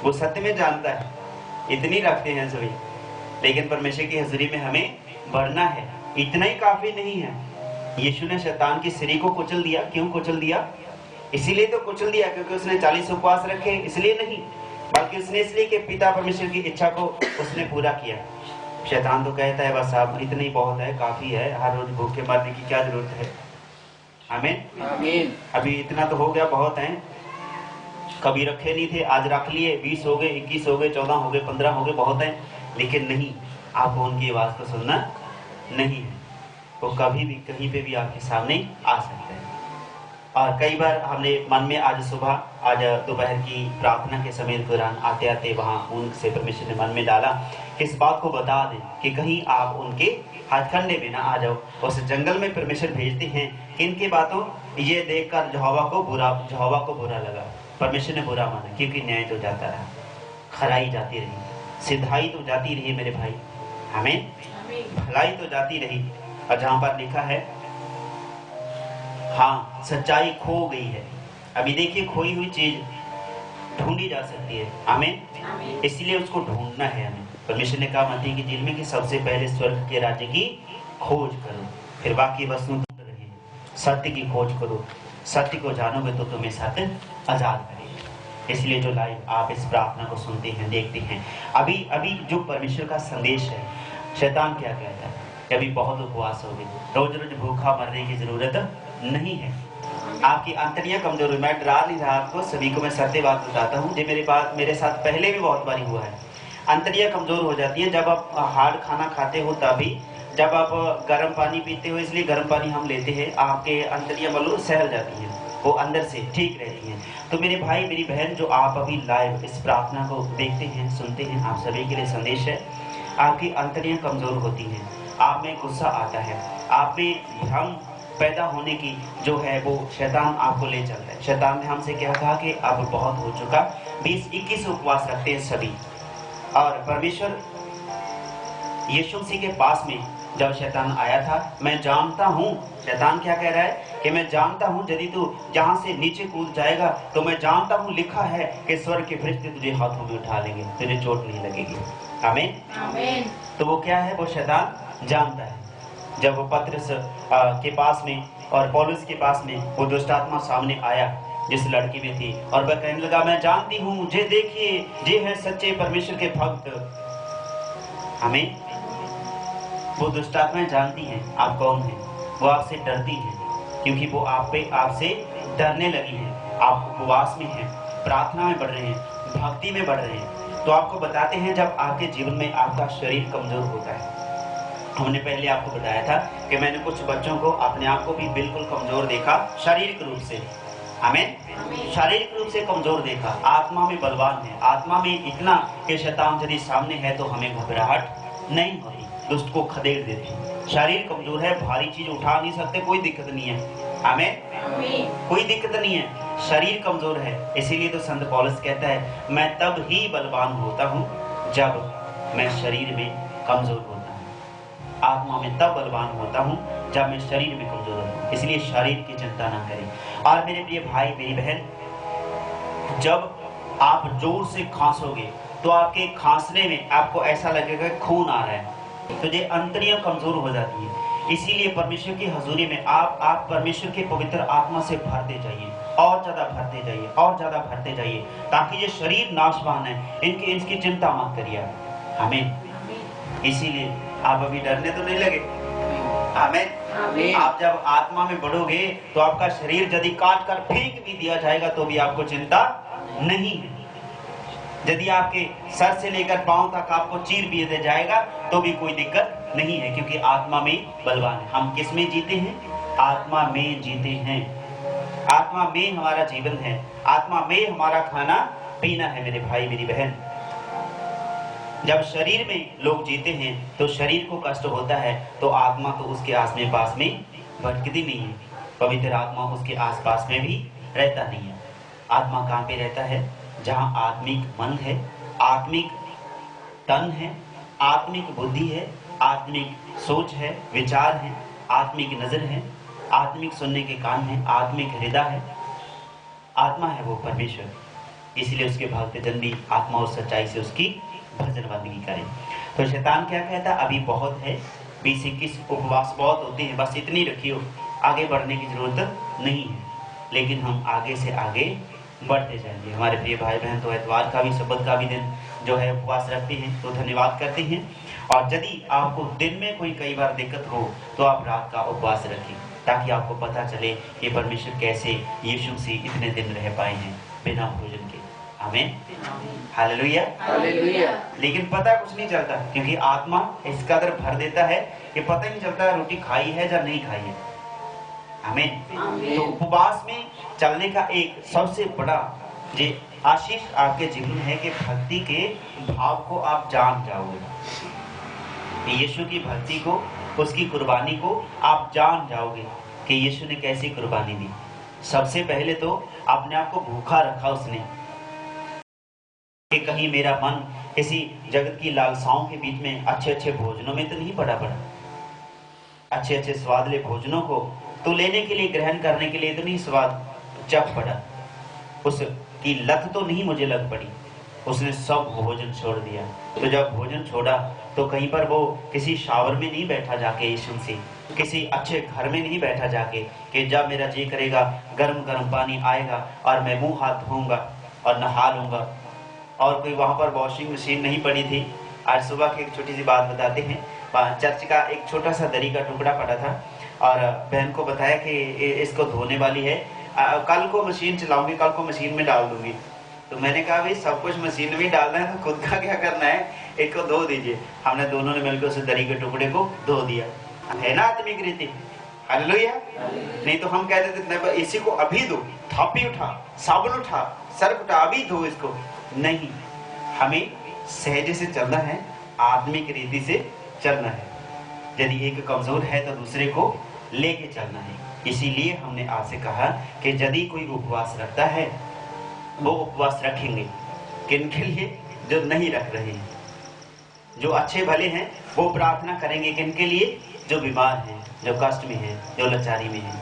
वो सत्य में जानता है, इतनी रखते हैं सभी, लेकिन परमेश्वर की हजूरी में हमें बढ़ना है। इतना ही काफी नहीं है। यीशु ने शैतान की सिरी को कुचल दिया। क्यों कुचल दिया? इसीलिए तो कुचल दिया क्योंकि उसने 40 उपवास रखे, इसलिए नहीं, बल्कि उसने इसलिए कि पिता परमेश्वर की इच्छा को उसने पूरा किया। शैतान तो कहता है बस आप इतना ही बहुत है, काफी है, हर रोज भूखे मरने की क्या जरूरत है। आमीन। अभी इतना तो हो गया, बहुत है, कभी रखे नहीं थे, आज रख लिए, 20 हो गए, 21 हो गए, 14 हो गए, 15 हो गए, बहुत है। लेकिन नहीं, आपको उनकी आवाज को सुनना नहीं है। वो कभी भी कहीं पे भी आपके सामने आ सकते हैं। और कई बार हमने मन में आज सुबह, आज दोपहर की प्रार्थना के समय दौरान आते आते वहाँ उनसे परमेश्वर ने मन में डाला कि इस बात को बता दें कि कहीं आप उनके हथकंडे में ना आ जाओ। उस जंगल में परमेश्वर भेजते हैं कि इनकी बातों ये देखकर यहोवा को बुरा लगा। परमेश्वर ने बुरा माना, क्योंकि न्याय तो जाता रहा, खराई जाती रही, सिधाई तो जाती रही मेरे भाई, हमें भलाई तो जाती रही। और जहां पर लिखा है हाँ सच्चाई खो गई है। अभी देखिए खोई हुई चीज ढूंढी जा सकती है, हमें इसलिए उसको ढूंढना है हमें। परमेश्वर ने कहा मत्ती की इंजील में कि सबसे पहले स्वर्ग के राज्य की खोज करो, फिर बाकी वस्तु ढूंढ रहे हैं। सत्य की खोज करो, सत्य को जानोगे तो तुम्हें सत्य आजाद करेगा। इसलिए जो लाइव आप इस प्रार्थना को सुनते हैं, देखते हैं, अभी जो परमेश्वर का संदेश है, शैतान क्या कहता है कि अभी बहुत उपवास हो गए, रोज रोज भूखा मरने की जरूरत नहीं है। आपकी आंतड़ियां कमजोर हुई। मैं डरा नहीं रहा आपको, सभी को मैं सत्य बात बताता हूँ। ये मेरे साथ पहले भी बहुत बारी हुआ है। आंतड़ियां कमजोर हो जाती हैं जब आप हार्ड खाना खाते हो, तभी जब आप गर्म पानी पीते हो, इसलिए गर्म पानी हम लेते हैं, आपके आंतड़ियां मालूम सहल जाती हैं, वो अंदर से ठीक रहती हैं। तो मेरे भाई मेरी बहन, जो आप अभी लाइव इस प्रार्थना को देखते हैं, सुनते हैं, आप सभी के लिए संदेश है। आपकी आंतड़ियां कमजोर होती हैं, आप में गुस्सा आता है, आप में भ्रम पैदा होने की जो है वो शैतान आपको ले चलता है। शैतान ने हमसे क्या कहा कि अब बहुत हो चुका, 20-21 उपवास रखते हैं सभी। और परमेश्वर यीशु मसीह के पास में जब शैतान आया था, मैं जानता हूँ, शैतान क्या कह रहा है कि मैं जानता हूँ यदि तू जहाँ से नीचे कूद जाएगा तो मैं जानता हूँ, लिखा है कि स्वर्ग के फरिश्ते तुझे हाथों में उठा लेंगे, तुझे चोट नहीं लगेगी। आमीन। आमीन। तो वो क्या है, वो शैतान जानता है। जब वो पतरस के पास में और पौलुस के पास में वो दुष्ट आत्मा सामने आया जिस लड़की में थी, और वह कहने लगा, मैं जानती हूँ, जे देखिए, जे है सच्चे परमेश्वर के भक्त। हमें वो दुष्ट आत्माएं जानती हैं आप कौन हैं, वो आपसे डरती हैं, क्योंकि वो आपसे डरने लगी हैं। आप उपवास में हैं, प्रार्थना में बढ़ रहे हैं, भक्ति में बढ़ रहे हैं। तो आपको बताते हैं, जब आपके जीवन में आपका शरीर कमजोर होता है, हमने पहले आपको बताया था कि मैंने कुछ बच्चों को, अपने आप को भी बिल्कुल कमजोर देखा शारीरिक रूप से। हमें शारीरिक रूप से कमजोर देखा, आत्मा में बलवान है, आत्मा में इतना कि शैतान यदि सामने है तो हमें घबराहट नहीं होती, दुष्ट को खदेड़ देते हैं। शरीर कमजोर है, भारी चीज उठा नहीं सकते, कोई दिक्कत नहीं है। हमें कोई दिक्कत नहीं है, शरीर कमजोर है। इसीलिए तो संत पौलुस कहता है, मैं तब ही बलवान होता हूँ जब मैं शरीर में कमजोर होता हूँ, आत्मा में तब बलवान होता हूँ जब मैं शरीर में कमजोर होता हूँ। इसलिए शरीर की चिंता ना करें। और मेरे प्रिय भाई मेरी बहन, जब आप जोर से खांसोगे तो आपके खांसने में आपको ऐसा लगेगा खून आ रहा है, तो ये अंतड़ियां कमजोर हो जाती है। इसीलिए परमेश्वर की हजूरी में आप परमेश्वर के पवित्र आत्मा से भरते जाइए, और ज्यादा भरते जाइए, और ज्यादा भरते जाइए, ताकि ये शरीर नाशवान है, इसकी चिंता मत करिए। हमें इसीलिए आप अभी डरने तो नहीं लगे। हमें आप जब आत्मा में बढ़ोगे तो आपका शरीर यदि काट कर फेंक भी दिया जाएगा तो भी आपको चिंता नहीं है। यदि आपके सर से लेकर पांव तक आपको चीर भी दिया जाएगा तो भी कोई दिक्कत नहीं है, क्योंकि आत्मा में बलवान है। हम किस में जीते हैं? आत्मा में जीते हैं। आत्मा में हमारा जीवन है, आत्मा में हमारा खाना पीना है। मेरे भाई मेरी बहन, जब शरीर में लोग जीते हैं तो शरीर को कष्ट होता है, तो आत्मा तो उसके आस में पास में भटकती नहीं है। पवित्र आत्मा उसके आसपास में भी रहता नहीं है। आत्मा कहाँ पे रहता है? जहाँ आत्मिक मन है, आत्मिक तन है, आत्मिक बुद्धि है, आत्मिक सोच है, विचार है, आत्मिक नजर है, आत्मिक सुनने के कान है, आत्मिक हृदय है। आत्मा है वो परमेश्वर। इसलिए उसके भक्त जन भी आत्मा और सच्चाई से उसकी भजन बंदगी करें। तो शैतान क्या कहता है? अभी बहुत है, 20-21 उपवास बहुत होते हैं, बस इतनी रखियो, आगे बढ़ने की जरूरत नहीं है। लेकिन हम आगे से आगे बढ़ते जाएंगे। हमारे प्रिय भाई बहन तो एतवार का भी, शब्द का भी दिन जो है उपवास रखते हैं, तो धन्यवाद करते हैं। और यदि आपको दिन में कोई कई बार दिक्कत हो तो आप रात का उपवास रखें, ताकि आपको पता चले कि परमेश्वर कैसे यीशु से इतने दिन रह पाए हैं बिना भोजन के। आमीन, हालेलुया, हालेलुया। लेकिन पता कुछ नहीं चलता, क्योंकि आत्मा इस कदर भर देता है कि पता ही नहीं चलता रोटी खाई है या नहीं खाई है। आमीन। तो उपवास में चलने का एक सबसे बड़ा जे आशीष आपके जीवन है कि भक्ति के भाव को आप जान जाओगे। यीशु की भक्ति को, उसकी कुर्बानी को आप जान जाओगे कि यीशु ने कैसी कुर्बानी दी। सबसे पहले तो अपने आप को भूखा रखा उसने, कि कहीं मेरा मन किसी जगत की लालसाओं के बीच में अच्छे अच्छे भोजनों में तो नहीं पड़ा। अच्छे अच्छे स्वादले भोजनों को तो लेने के लिए, ग्रहण करने के लिए तो नहीं स्वाद जब पड़ा, उसकी लत तो नहीं मुझे लग पड़ी। उसने सब भोजन छोड़ दिया। तो जब भोजन छोड़ा तो कहीं पर वो किसी शावर में नहीं बैठा जाके यीशु से, किसी अच्छे घर में नहीं बैठा जाके कि जब मेरा जी करेगा गर्म गर्म पानी आएगा और मैं मुंह हाथ धोऊंगा और नहा लूँगा। और कोई वहाँ पर वॉशिंग मशीन नहीं पड़ी थी। आज सुबह की एक छोटी सी बात बताते हैं। चर्च का एक छोटा सा दरी का टुकड़ा पड़ा था और बहन को बताया कि इसको धोने वाली है, कल को मशीन चलाऊंगी, कल को मशीन में डाल दूंगी। तो मैंने कहा भाई सब कुछ मशीन में डालना है तो खुद का क्या करना है, एक को धो दीजिए। हमने दोनों ने मिलकर उस दरी के टुकड़े को धो दिया। है ना आत्मिक रीति? हालेलुया। नहीं तो हम कहते थे इसी को अभी धो, थापी उठा, साबुन उठा, सर्फ उठा, अभी धो इसको। नहीं, हमें सहज से चलना है, आत्मिक रीति से चलना है। यदि एक कमजोर है तो दूसरे को लेके चलना है। इसीलिए हमने आपसे कहा कि यदि कोई उपवास रखता है वो उपवास रखेंगे किनके लिए? जो नहीं रख रहे हैं। जो अच्छे भले हैं वो प्रार्थना करेंगे किनके लिए? जो बीमार हैं, जो कष्ट में हैं, जो लाचारी में हैं।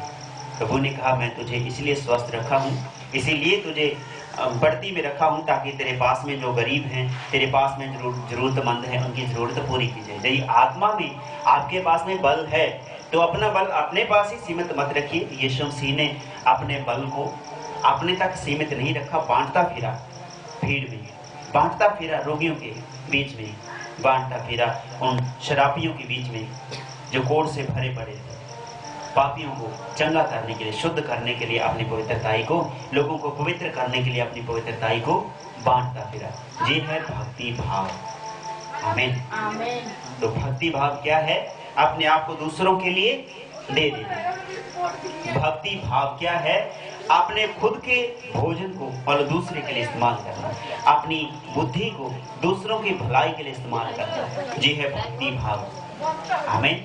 प्रभु ने कहा मैं तुझे इसलिए स्वस्थ रखा हूँ, इसीलिए तुझे बढ़ती में रखा हूँ ताकि तेरे पास में जो गरीब हैं, तेरे पास में जरूरतमंद हैं, उनकी जरूरत पूरी की जाए। यदि आत्मा में आपके पास में बल है तो अपना बल अपने पास ही सीमित मत रखिए। यीशु मसीह ने अपने बल को अपने तक सीमित नहीं रखा, बांटता फिरा भीड़ में, बांटता फिरा रोगियों के बीच में, बांटता फिरा उन शराबियों के बीच में जो कोढ़ से भरे पड़े थे। पापियों को चंगा करने के लिए, शुद्ध करने के लिए अपनी पवित्रताई को, लोगों को पवित्र करने के लिए अपनी पवित्रताई को बांटता फिरा। ये है भक्ति भाव। आमीन। आमीन। तो भक्ति भाव क्या है? अपने आप को दूसरों के लिए दे देना। भक्ति भाव क्या है? अपने खुद के भोजन को और दूसरे के लिए इस्तेमाल करना, अपनी बुद्धि को दूसरों की भलाई के लिए इस्तेमाल करना। ये है भक्ति भाव। आमीन।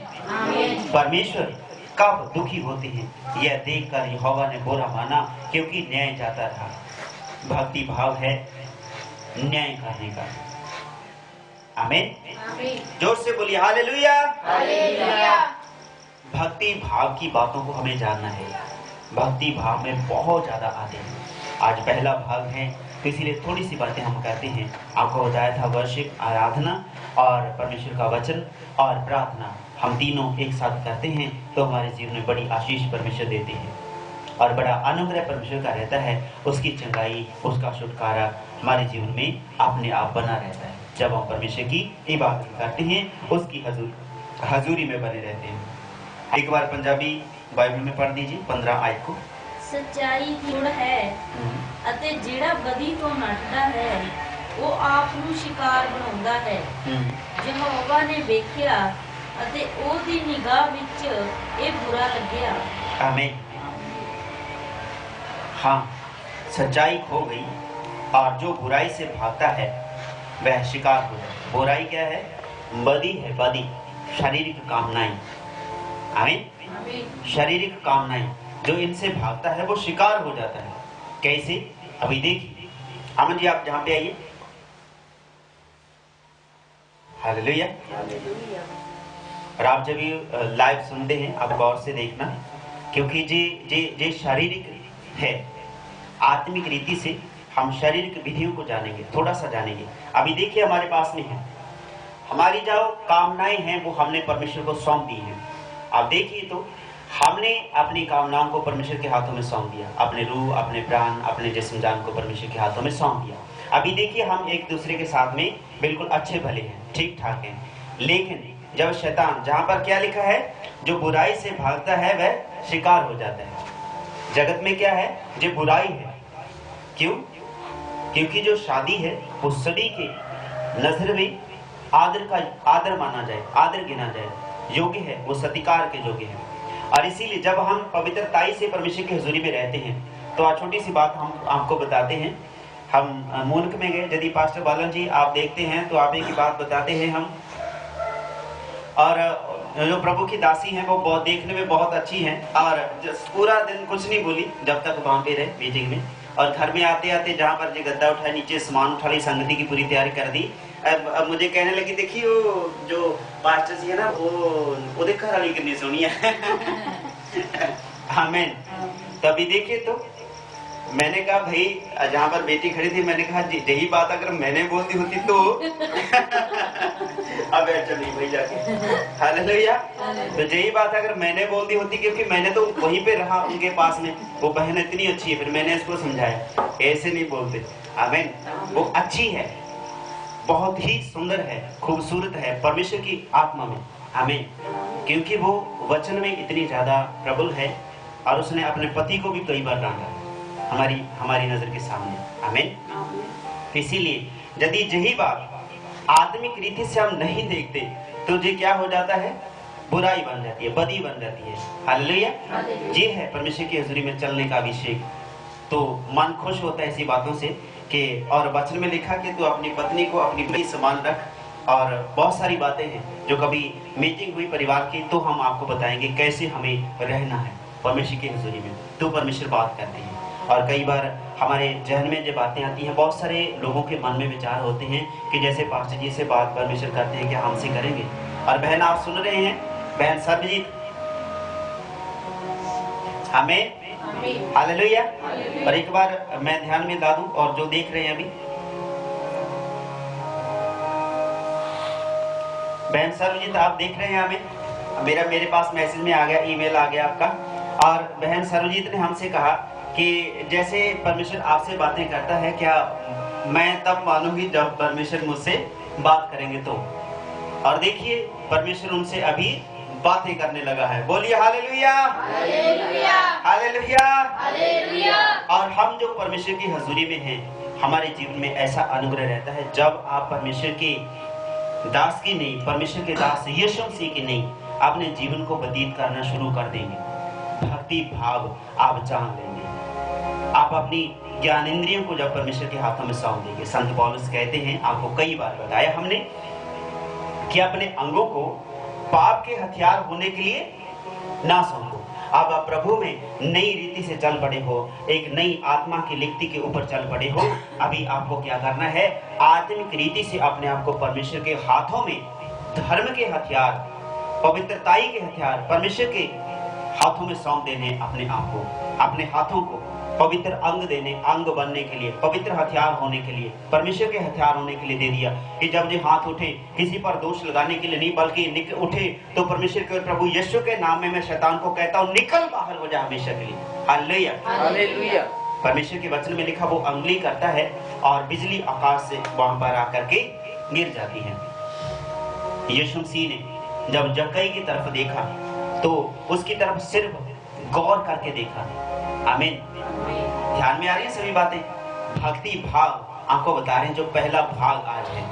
परमेश्वर कब दुखी होते हैं यह देखकर यहोवा ने बुरा माना, क्योंकि न्याय जाता रहा। भक्ति भाव है न्याय करने का। आमीन। जोर से बोलिए हालेलुया। हालेलुया। भक्ति भाव की बातों को हमें जानना है। भक्ति भाव में बहुत ज्यादा आते हैं। आज पहला भाग है तो इसीलिए थोड़ी सी बातें हम करते हैं। आपको बताया था वर्शिप, आराधना और परमेश्वर का वचन और प्रार्थना, हम तीनों एक साथ करते हैं तो हमारे जीवन में बड़ी आशीष परमेश्वर देते हैं और बड़ा अनुग्रह परमेश्वर का रहता है। उसकी चंगाई, उसका छुटकारा हमारे जीवन में अपने आप बना रहता है। जब हम परमेश्वर की इबादत करते हैं, उसकी हजूरी में बने रहते हैं। एक बार पंजाबी बाइबल में पढ़ दीजिए 15 आयत को। सच्चाई गुण है ਅਤੇ ਜਿਹੜਾ ਬਦੀ ਤੋਂ ਨੱਠਦਾ ਹੈ ਉਹ ਆਪ ਨੂੰ ਸ਼ਿਕਾਰ ਬਣਾਉਂਦਾ ਹੈ। ਯਹੋਵਾ ਨੇ ਵੇਖਿਆ ਅਤੇ ਉਹਦੀ ਨਿਗਾਹ ਵਿੱਚ ਇਹ बुरा ਲੱਗਿਆ। आमीन। हाँ, सच्चाई खो गई और जो बुराई से भागता है वह शिकार हो जाए। बुराई क्या है? बदी है, बदी, शारीरिक कामनाएं। आमीन। शारीरिक कामनाएं, जो इनसे भागता है वो शिकार हो जाता है। कैसे? अभी देखिए। अमन जी आप जहां पे आइए। हालेलुया। और आप जब ये लाइव सुनते हैं आप गौर से देखना, क्योंकि जे शारीरिक है। आत्मिक रीति से हम शारीरिक विधियों को जानेंगे, थोड़ा सा जानेंगे। अभी देखिए हमारे पास में है, हमारी जो कामनाएं हैं वो हमने परमेश्वर को सौंप दी हैं। आप देखिए तो हमने अपनी कामनाओं को परमेश्वर के हाथों में सौंप दिया, अपने रूह, अपने प्राण, अपने जिस्म जान को परमेश्वर के हाथों में सौंप दिया। अभी देखिए हम एक दूसरे के साथ में बिल्कुल अच्छे भले हैं, ठीक ठाक हैं। लेकिन जब शैतान, जहां पर क्या लिखा है, जो बुराई से भागता है वह शिकार हो जाता है। जगत में क्या है? जो बुराई है। क्यों? क्योंकि जो शादी है वो सभी के नजर में आदर माना जाए, आदर गिना जाए, योग्य है, वो सत्कार के योग्य है। और इसीलिए जब हम पवित्रताई से परमेश्वर की हजूरी में रहते हैं तो आज छोटी सी बात हम आपको बताते हैं। हम मुल्क में गए, यदि पास्टर बालन जी आप देखते हैं तो आप एक बात बताते हैं हम, और जो प्रभु की दासी हैं वो बहुत देखने में बहुत अच्छी हैं और पूरा दिन कुछ नहीं बोली जब तक वहाँ पे रहे मीटिंग में। और घर में आते आते जहाँ पर जो गद्दा उठाया, नीचे सामान उठा ली, संगति की पूरी तैयारी कर दी। अब मुझे कहने लगी देखिए वो जो पास्टर जी है ना वो देखा रही कितनी सोनी है। आमीन। तभी देखिए तो मैंने कहा भाई, जहाँ पर बेटी खड़ी थी मैंने कहा यही बात अगर मैंने बोल दी होती तो अब चलिए भाई जाके हालेलुया। तो यही बात अगर मैंने बोल दी होती, क्योंकि मैंने तो वहीं पे रहा उनके पास में, वो बहन इतनी अच्छी है, फिर मैंने इसको समझाया ऐसे नहीं बोलते। आमीन। वो अच्छी है, बहुत ही सुंदर है, खूबसूरत है परमेश्वर की आत्मा में। आमीन। क्योंकि वो वचन में इतनी ज्यादा प्रबल है और उसने अपने पति को भी कई बार डांटा हमारी नजर के सामने। आमीन। इसीलिए यदि यही बात आत्मिक रीति से हम नहीं देखते तो ये क्या हो जाता है, बुराई बन जाती है, बदी बन जाती है। हालेलुया। ये है परमेश्वर की हजूरी में चलने का अभिषेक। तो मन खुश होता है ऐसी बातों से कि, और वचन में लिखा कि तू अपनी पत्नी को अपनी बड़ी समान रख। और बहुत सारी बातें हैं जो कभी मीटिंग हुई परिवार की तो हम आपको बताएंगे कैसे हमें रहना है परमेश्वर की हजूरी में। तो परमेश्वर बात करते हैं और कई बार हमारे जहन में जो बातें आती हैं, बहुत सारे लोगों के मन में विचार होते हैं कि जैसे पास्टर जी से बात परमेश्वर करते हैं कि हमसे करेंगे। और बहन आप सुन रहे हैं, बहन सर्वजीत, हमें हालेलुया। और एक बार मैं ध्यान में ला दूं और जो देख रहे हैं अभी, बहन सर्वजीत आप देख रहे हैं हमें, मेरे पास मैसेज में आ गया, ईमेल आ गया आपका। और बहन सर्वजीत ने हमसे कहा कि जैसे परमेश्वर आपसे बातें करता है, क्या मैं तब मानूंगी जब परमेश्वर मुझसे बात करेंगे तो। और देखिए परमेश्वर उनसे अभी बातें करने लगा है। बोलिए हालेलुया, हालेलुया, हालेलुया, हालेलुया। और हम जो परमेश्वर की हजूरी में हैं, हमारे जीवन में ऐसा अनुग्रह रहता है जब आप परमेश्वर के दास की नहीं, परमेश्वर के दास यीशु मसीह की नहीं, अपने जीवन को व्यतीत करना शुरू कर देंगे। भक्ति भाव आप जान लेंगे। आप अपनी ज्ञान इंद्रियों को जब परमेश्वर के हाथों में सौंप देंगे। संत पौलुस कहते हैं, आपको कई बार बताया हमने, कि अपने अंगों को पाप के हथियार होने के लिए ना सौंपो। अब आप प्रभु में नई रीति से चल पड़े हो, एक नई आत्मा की लिखती के ऊपर चल पड़े हो। अभी आपको क्या करना है, आत्मिक रीति से अपने आप को परमेश्वर के हाथों में, धर्म के हथियार, पवित्रताई के हथियार परमेश्वर के हाथों में सौंप देने। अपने आप को, अपने हाथों को पवित्र अंग देने, अंग बनने के लिए, पवित्र हथियार होने के लिए, परमेश्वर के हथियार होने के लिए दे दिया। कि जब ये हाथ उठे किसी पर दोष लगाने के लिए नहीं, बल्कि उठे तो परमेश्वर के, प्रभु यीशु के नाम में मैं शैतान को कहता हूँ निकल बाहर हो जा हमेशा के लिए। Hallelujah, hallelujah. परमेश्वर के वचन में लिखा, वो अंगुली करता है और बिजली आकाश से वहां पर आकर के गिर जाती है। यीशु मसीह ने जब जक्कई की तरफ देखा तो उसकी तरफ सिर्फ गौर करके देखा। आमीन। ध्यान में आ रही है सभी बातें। भक्ति भाव आपको बता रहे हैं, जो पहला भाग आज है।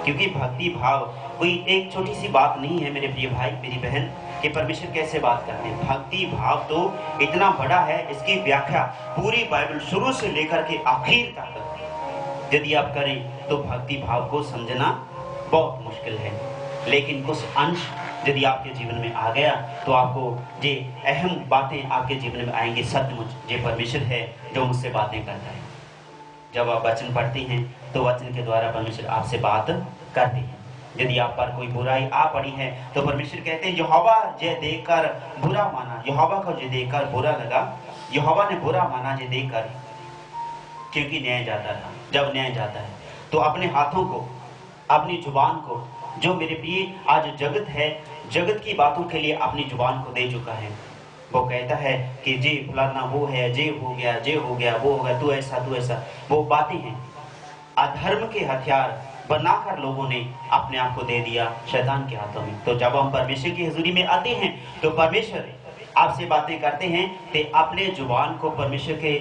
क्योंकि भक्ति भाव कोई एक छोटी सी बात नहीं है मेरे प्रिय भाई मेरी बहन, कि परमेश्वर कैसे बात करते हैं। भक्ति भाव तो इतना बड़ा है, इसकी व्याख्या पूरी बाइबल शुरू से लेकर के आखिर तक यदि आप करें तो भक्ति भाव को समझना बहुत मुश्किल है। लेकिन कुछ अंश यदि आपके जीवन में आ गया तो आपको ये अहम बातें आपके जीवन में आएंगी। सचमुच ये परमेश्वर है जो मुझसे बातें करता है। जब आप वचन पढ़ते हैं तो वचन के द्वारा परमेश्वर आपसे बात करते हैं। यदि आप पर कोई बुराई आ पड़ी है तो परमेश्वर कहते हैं, यहोवा जे देखकर बुरा माना, यहोवा को जे देखकर बुरा लगा, यहोवा ने बुरा माना जे देखकर, क्योंकि न्याय जाता था। जब न्याय जाता है तो अपने हाथों को, अपनी जुबान को, जो मेरे प्रिय आज जगत है, जगत की बातों के लिए अपनी जुबान को दे चुका है। वो कहता है कि जी फलाना वो है, जे हो गया, जे हो गया, वो हो गया, तू ऐसा। वो बातें हैं, अधर्म के हथियार बनाकर लोगों ने अपने आप को दे दिया शैतान के हाथों में। तो जब हम परमेश्वर की हजूरी में आते हैं तो परमेश्वर आपसे बातें करते हैं, तो अपने जुबान को परमेश्वर के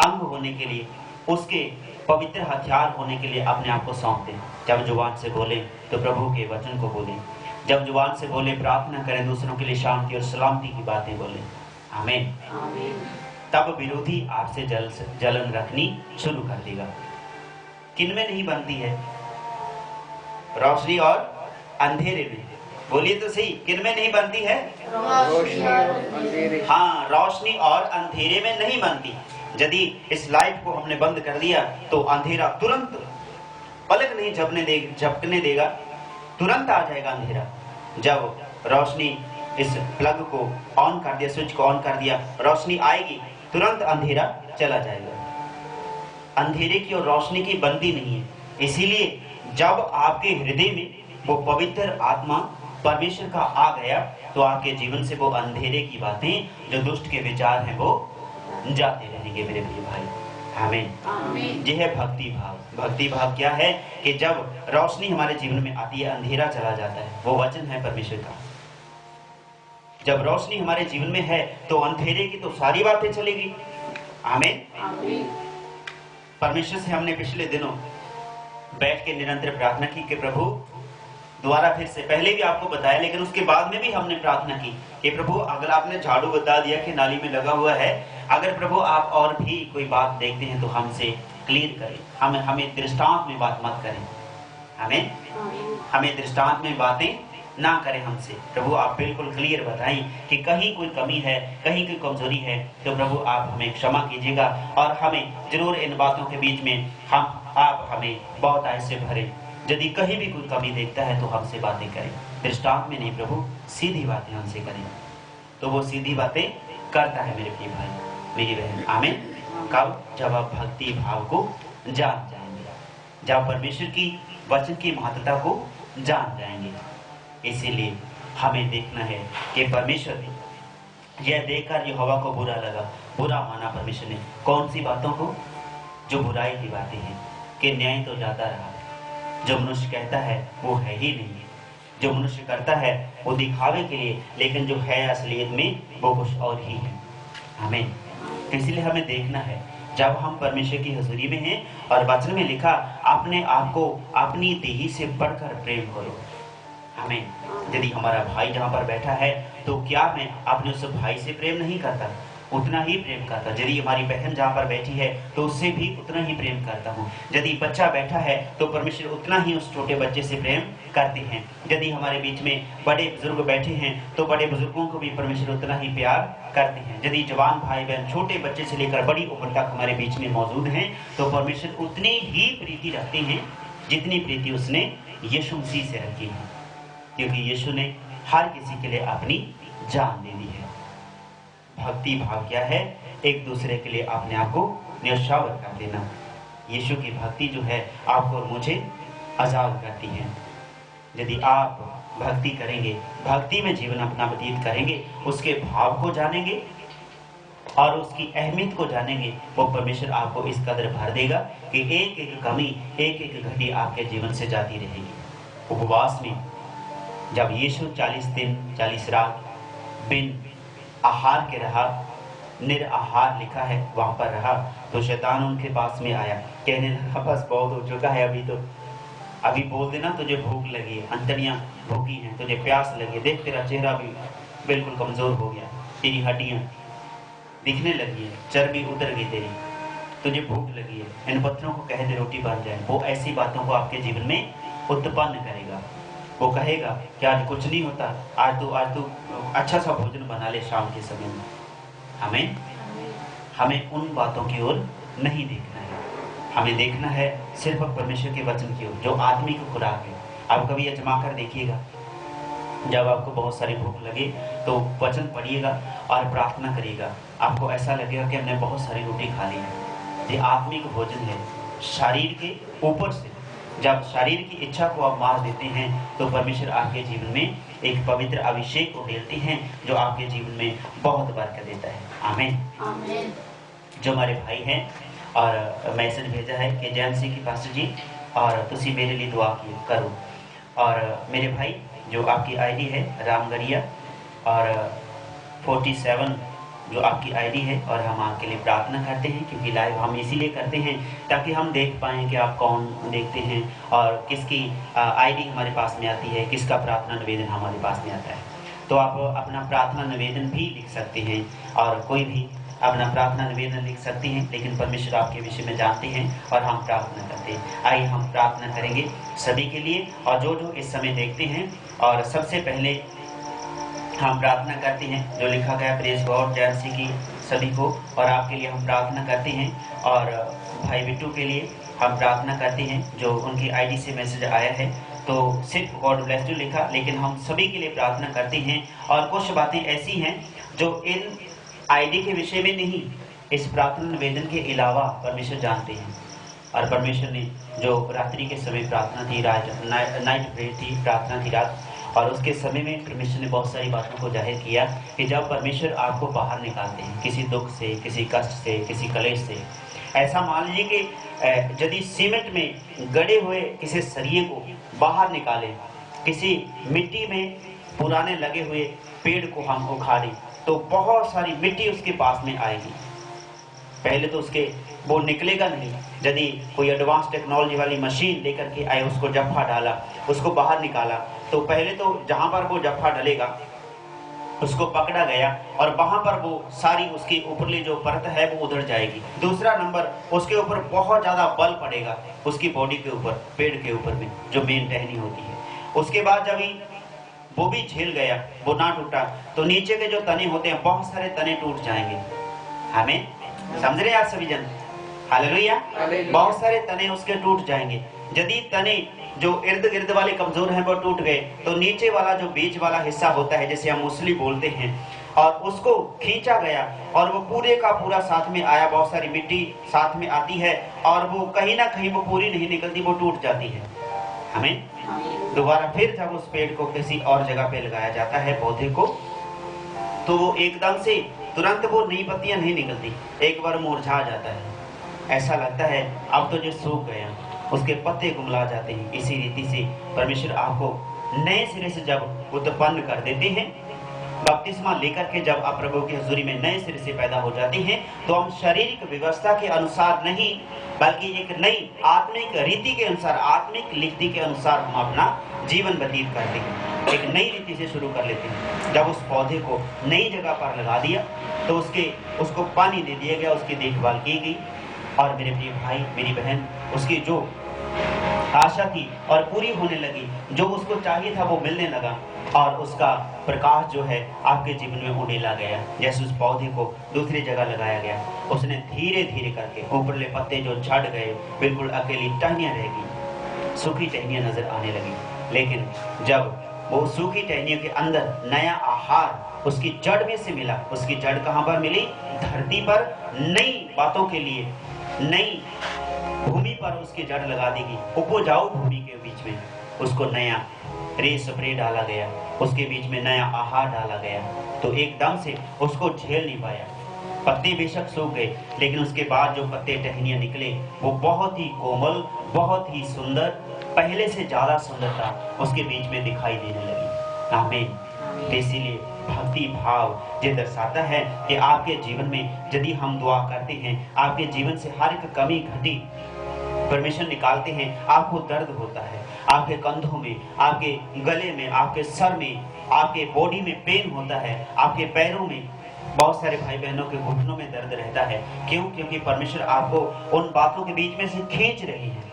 अंग होने के लिए, उसके पवित्र हथियार होने के लिए अपने आप को सौंप दें। जब जुबान से बोले तो प्रभु के वचन को बोले, जब जुबान से बोले प्रार्थना करें, दूसरों के लिए शांति और सलामती की बातें बोले। आमीन। तब विरोधी आपसे जलन रखनी शुरू कर देगा। किन में नहीं बनती है? रोशनी और अंधेरे में। बोलिए तो सही, किन में नहीं बनती है? रोशनी और अंधेरे। हाँ, रोशनी और अंधेरे में नहीं बनती। यदि इस लाइट को हमने बंद कर दिया तो अंधेरा तुरंत पलक नहीं झपकने देगा, तुरंत आ जाएगा अंधेरा। जब रोशनी, इस प्लग को ऑन कर दिया, स्विच को ऑन कर दिया, रोशनी आएगी तुरंत अंधेरा चला जाएगा। अंधेरे की और रोशनी की बंदी नहीं है। इसीलिए जब आपके हृदय में वो पवित्र आत्मा परमेश्वर का आ गया तो आपके जीवन से वो अंधेरे की बातें, जो दुष्ट के विचार हैं, वो जाते रहेंगे मेरे प्रिय भाई। आमीन। यह है भक्ति भाव। भक्ति भाव क्या है कि जब रोशनी हमारे जीवन में आती है, अंधेरा चला जाता है। वो वचन है परमेश्वर का। जब रोशनी हमारे जीवन में है तो अंधेरे की तो सारी बातें चलेगी। आमीन। परमेश्वर से हमने पिछले दिनों बैठ के निरंतर प्रार्थना की कि प्रभु, दोबारा फिर से, पहले भी आपको बताया लेकिन उसके बाद में भी हमने प्रार्थना की कि प्रभु, अगर आपने झाड़ू बता दिया कि नाली में लगा हुआ है, अगर प्रभु आप और भी कोई बात देखते हैं तो हमसे क्लियर करें। हमें दृष्टांत में बात मत करें। हमें दृष्टांत में बातें ना करें हमसे। प्रभु आप बिल्कुल क्लियर बताएं कि कहीं कोई कमी है, कहीं कोई कमजोरी है, तो प्रभु आप हमें क्षमा कीजिएगा और हमें जरूर इन बातों के बीच में आप हमें बहुत आय से भरें। यदि कहीं भी कोई कमी देखता है तो हमसे बातें करें, दृष्टांत में नहीं प्रभु, सीधी बातें हमसे करें। तो वो सीधी बातें करता है मेरे प्रिय भाई, मेरी बहन। आमीन। कब? जब आप भक्ति भाव को जान जाएंगे, जब परमेश्वर की वचन की महत्ता को जान जाएंगे। इसीलिए हमें देखना है कि परमेश्वर, यह देखकर यहोवा को बुरा लगा, बुरा माना परमेश्वर ने। कौन सी बातों को? जो बुराई की बातें हैं कि न्याय तो जाता रहा, जो मनुष्य कहता है वो है ही नहीं, जो मनुष्य करता है वो दिखावे के लिए, लेकिन जो है असलियत में वो कुछ और ही है। हमें इसलिए हमें देखना है, जब हम परमेश्वर की हजूरी में हैं और वचन में लिखा, अपने आप को अपनी देही से बढ़कर प्रेम करो। हमें, यदि हमारा भाई जहाँ पर बैठा है तो क्या मैं अपने उस भाई से प्रेम नहीं करता? उतना ही प्रेम करता। यदि हमारी बहन जहाँ पर बैठी है तो उससे भी उतना ही प्रेम करता हूँ। यदि बच्चा बैठा है तो परमेश्वर उतना ही उस छोटे बच्चे से प्रेम करते हैं। यदि हमारे बीच में बड़े बुजुर्ग बैठे हैं तो बड़े बुजुर्गों को भी परमेश्वर उतना ही प्यार करते हैं। यदि जवान भाई बहन छोटे बच्चे से लेकर बड़ी उम्र तक हमारे बीच में मौजूद हैं तो परमेश्वर उतनी ही प्रीति रखते हैं जितनी प्रीति उसने यीशु मसीह से रखी है, क्योंकि यीशु ने हर किसी के लिए अपनी जान दे दी है। भक्ति भाव क्या है? एक दूसरे के लिए अपने आप को न्यौछावर कर देना। यीशु की भक्ति जो है आपको और मुझे आजाद करती है। यदि आप भक्ति करेंगे, भक्ति में जीवन अपना व्यतीत करेंगे, उसके भाव को जानेंगे और उसकी अहमियत को जानेंगे, वो परमेश्वर आपको इस कदर भर देगा कि एक एक कमी, एक एक घटी आपके जीवन से जाती रहेगी। उपवास में जब यीशु 40 दिन 40 रात बिन आहार के रहा, निराहार लिखा है, वहां पर रहा, तो शैतान उनके पास में आया, कहने लगा बस बहुत हो चुका है, अभी बोल देना तुझे भूख लगी है, अंतड़ियां भूखी हैं, तुझे प्यास लगी है, देख तेरा चेहरा भी बिल्कुल कमजोर हो गया, तेरी हड्डियां दिखने लगी है, चर्बी उतर गई तेरी, तुझे भूख लगी है, इन पत्थरों को कह दे रोटी बन जाए। वो ऐसी बातों को आपके जीवन में उत्पन्न करेगा। वो कहेगा कि आज कुछ नहीं होता, आज तू अच्छा सा भोजन बना ले शाम के समय में। हमें उन बातों की ओर नहीं देखना है, हमें देखना है सिर्फ परमेश्वर के वचन की ओर, जो आदमी की खुराक है। आप कभी आजमा कर देखिएगा, जब आपको बहुत सारी भूख लगे तो वचन पढ़िएगा और प्रार्थना करिएगा, आपको ऐसा लगेगा कि हमने बहुत सारी रोटी खा ली है। ये आत्मिक भोजन है, शरीर के ऊपर से। जब शरीर की इच्छा को आप मार देते हैं तो परमेश्वर आपके जीवन में एक पवित्र अभिषेक को देते हैं, जो आपके जीवन में बहुत बरकत देता है। आमीन। जो हमारे भाई हैं और मैसेज भेजा है कि जैन सिंह की पास्टर जी और तुसी मेरे लिए दुआ करो, और मेरे भाई जो आपकी आईडी है रामगरिया और 47 जो आपकी आईडी है, और हम आपके लिए प्रार्थना करते हैं, क्योंकि लाइव हम इसीलिए करते हैं ताकि हम देख पाएँ कि आप कौन देखते हैं और किसकी आईडी हमारे पास में आती है, किसका प्रार्थना निवेदन हमारे पास में आता है। तो आप अपना प्रार्थना निवेदन भी लिख सकते हैं और कोई भी अपना प्रार्थना निवेदन लिख सकते हैं, लेकिन परमेश्वर आपके विषय में जानते हैं और हम प्रार्थना करते हैं। आइए हम प्रार्थना करेंगे सभी के लिए, और जो इस समय देखते हैं। और सबसे पहले हम प्रार्थना करते हैं जो लिखा गया प्रेज गॉड जैन सिंह की सभी को, और आपके लिए हम प्रार्थना करते हैं, और भाई बिट्टू के लिए हम प्रार्थना करते हैं जो उनकी आईडी से मैसेज आया है। तो सिर्फ गॉड ब्लेस यू लिखा, लेकिन हम सभी के लिए प्रार्थना करते हैं। और कुछ बातें ऐसी हैं जो इन आईडी के विषय में नहीं, इस प्रार्थना निवेदन के अलावा परमेश्वर जानते हैं। और परमेश्वर ने जो रात्रि के समय प्रार्थना थी, नाइट प्रेयर थी, प्रार्थना थी रात, और उसके समय में परमेश्वर ने बहुत सारी बातों को जाहिर किया कि जब परमेश्वर आपको बाहर निकालते हैं किसी दुख से, किसी कष्ट से, किसी कलेश से, ऐसा मान लीजिए कि यदि सीमेंट में गड़े हुए किसी सरिये को बाहर निकालें, किसी मिट्टी में पुराने लगे हुए पेड़ को हम उखाड़ें, तो बहुत सारी मिट्टी उसके पास में आएगी। पहले तो उसके वो निकलेगा नहीं। यदि कोई एडवांस टेक्नोलॉजी वाली मशीन लेकर के आए, उसको जफ्फा डाला, उसको बाहर निकाला, तो पहले तो जहां पर वो जफ्फा डलेगा उसको पकड़ा गया और वहां पर वो सारी उसकी ऊपरली जो परत है वो उधर जाएगी। दूसरा नंबर, उसके ऊपर बहुत ज्यादा बल पड़ेगा उसकी बॉडी के ऊपर, पेड़ के ऊपर में जो मेन टहनी होती है। उसके बाद जब वो भी झेल गया, वो ना टूटा, तो नीचे के जो तने होते हैं बहुत सारे तने टूट जाएंगे। हमें समझ रहे आप सभी जन? हालेलुया। बहुत सारे तने उसके टूट जाएंगे। यदि तने जो इर्द गिर्द वाले कमजोर हैं वो टूट गए, तो नीचे वाला जो बीच वाला हिस्सा होता है, जैसे हम मूसली बोलते हैं, और उसको खींचा गया और वो पूरे का पूरा साथ में आया। बहुत सारी मिट्टी साथ में आती है और वो कहीं ना कहीं वो पूरी नहीं निकलती, वो टूट जाती है। हमें दोबारा फिर जब उस पेड़ को किसी और जगह पे लगाया जाता है, पौधे को, तो वो एकदम से तुरंत वो नई पत्तियां नहीं निकलती, एक बार मुरझा जाता है। ऐसा लगता है अब तो जो सूख गया, उसके पत्ते कुमला जाते हैं। इसी रीति से परमेश्वर आपको नए सिरे से जब उत्पन्न कर देते हैं, बपतिस्मा लेकर के जब आप प्रभु की हजूरी में नए सिरे से पैदा हो जाते हैं, तो हम शारीरिक व्यवस्था के अनुसार नहीं, बल्कि एक नई आत्मिक रीति के अनुसार, आत्मिक लिखति के अनुसार हम अपना जीवन व्यतीत करते हैं। एक नई रीति से शुरू कर लेते हैं। जब उस पौधे को नई जगह पर लगा दिया, तो उसको पानी दे दिया गया, उसकी देखभाल की गई, और मेरे प्रिय भाई, मेरी बहन, उसकी जो आशा थी और पूरी होने लगी, जो उसको चाहिए था वो मिलने लगा, और उसका प्रकाश जो है आपके जीवन में उड़ेला गया। जैसे उस पौधे को दूसरी जगह लगाया गया, उसने धीरे धीरे करके ऊपरले पत्ते जो झड़ गए, बिल्कुल अकेली टहनियां रह गई, सूखी टहनियां नजर आने लगी। लेकिन जब वो सूखी टहनियों के अंदर नया आहार उसकी जड़ में से मिला, उसकी जड़ कहां पर मिली? धरती पर नई बातों के लिए, नई भूमि पर उसकी जड़ लगा दी गई। उपजाऊ भूमि के बीच में उसको नया रे स्प्रे डाला गया, उसके बीच में नया आहार डाला गया, तो एकदम से उसको झेल नहीं पाया। पत्ते बेशक सूख गए, लेकिन उसके बाद जो पत्ते टहनियां निकले वो बहुत ही कोमल, बहुत ही सुंदर, पहले से ज्यादा सुंदरता उसके बीच में दिखाई देने लगी। आमीन। इसीलिए भक्ति भाव ये दर्शाता है कि आपके जीवन में यदि हम दुआ करते हैं, आपके जीवन से हर एक कमी घटी परमेश्वर निकालते हैं। आपको दर्द होता है, आपके कंधों में, आपके गले में, आपके सर में, आपके बॉडी में पेन होता है, आपके पैरों में, बहुत सारे भाई बहनों के घुटनों में दर्द रहता है। क्यों? क्योंकि परमेश्वर आपको उन बातों के बीच में से खींच रहे हैं,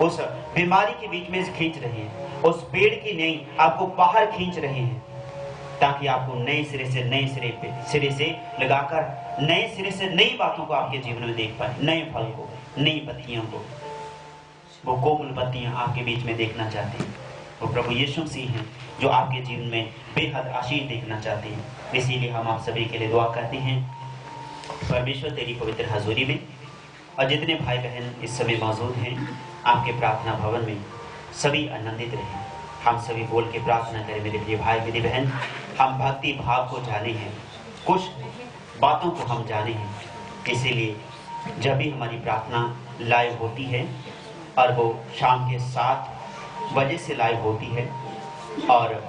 उस बीमारी के बीच में से खींच रहे हैं, उस पेड़ की नहीं आपको बाहर खींच रहे हैं, ताकि आपको नए सिरे से लगाकर नए सिरे से नई बातों को आपके जीवन में देख पाए, नए फल को, नई पत्तियों को। वो कोमल पत्तियां आपके बीच में देखना चाहते हैं। वो प्रभु यीशु मसीह हैं जो आपके जीवन में बेहद आशीष देखना चाहते हैं। इसीलिए हम आप सभी के लिए दुआ करते हैं। परमेश्वर तेरी पवित्र हजूरी में और जितने भाई बहन इस समय मौजूद हैं आपके प्रार्थना भवन में, सभी आनंदित रहें। हम सभी बोल के प्रार्थना करें, मेरे प्रिय भाई मेरी बहन, हम भक्ति भाव को जाने हैं, कुछ बातों को हम जाने हैं। इसीलिए जब भी हमारी प्रार्थना लाइव होती है, और वो शाम के 7 बजे से लाइव होती है, और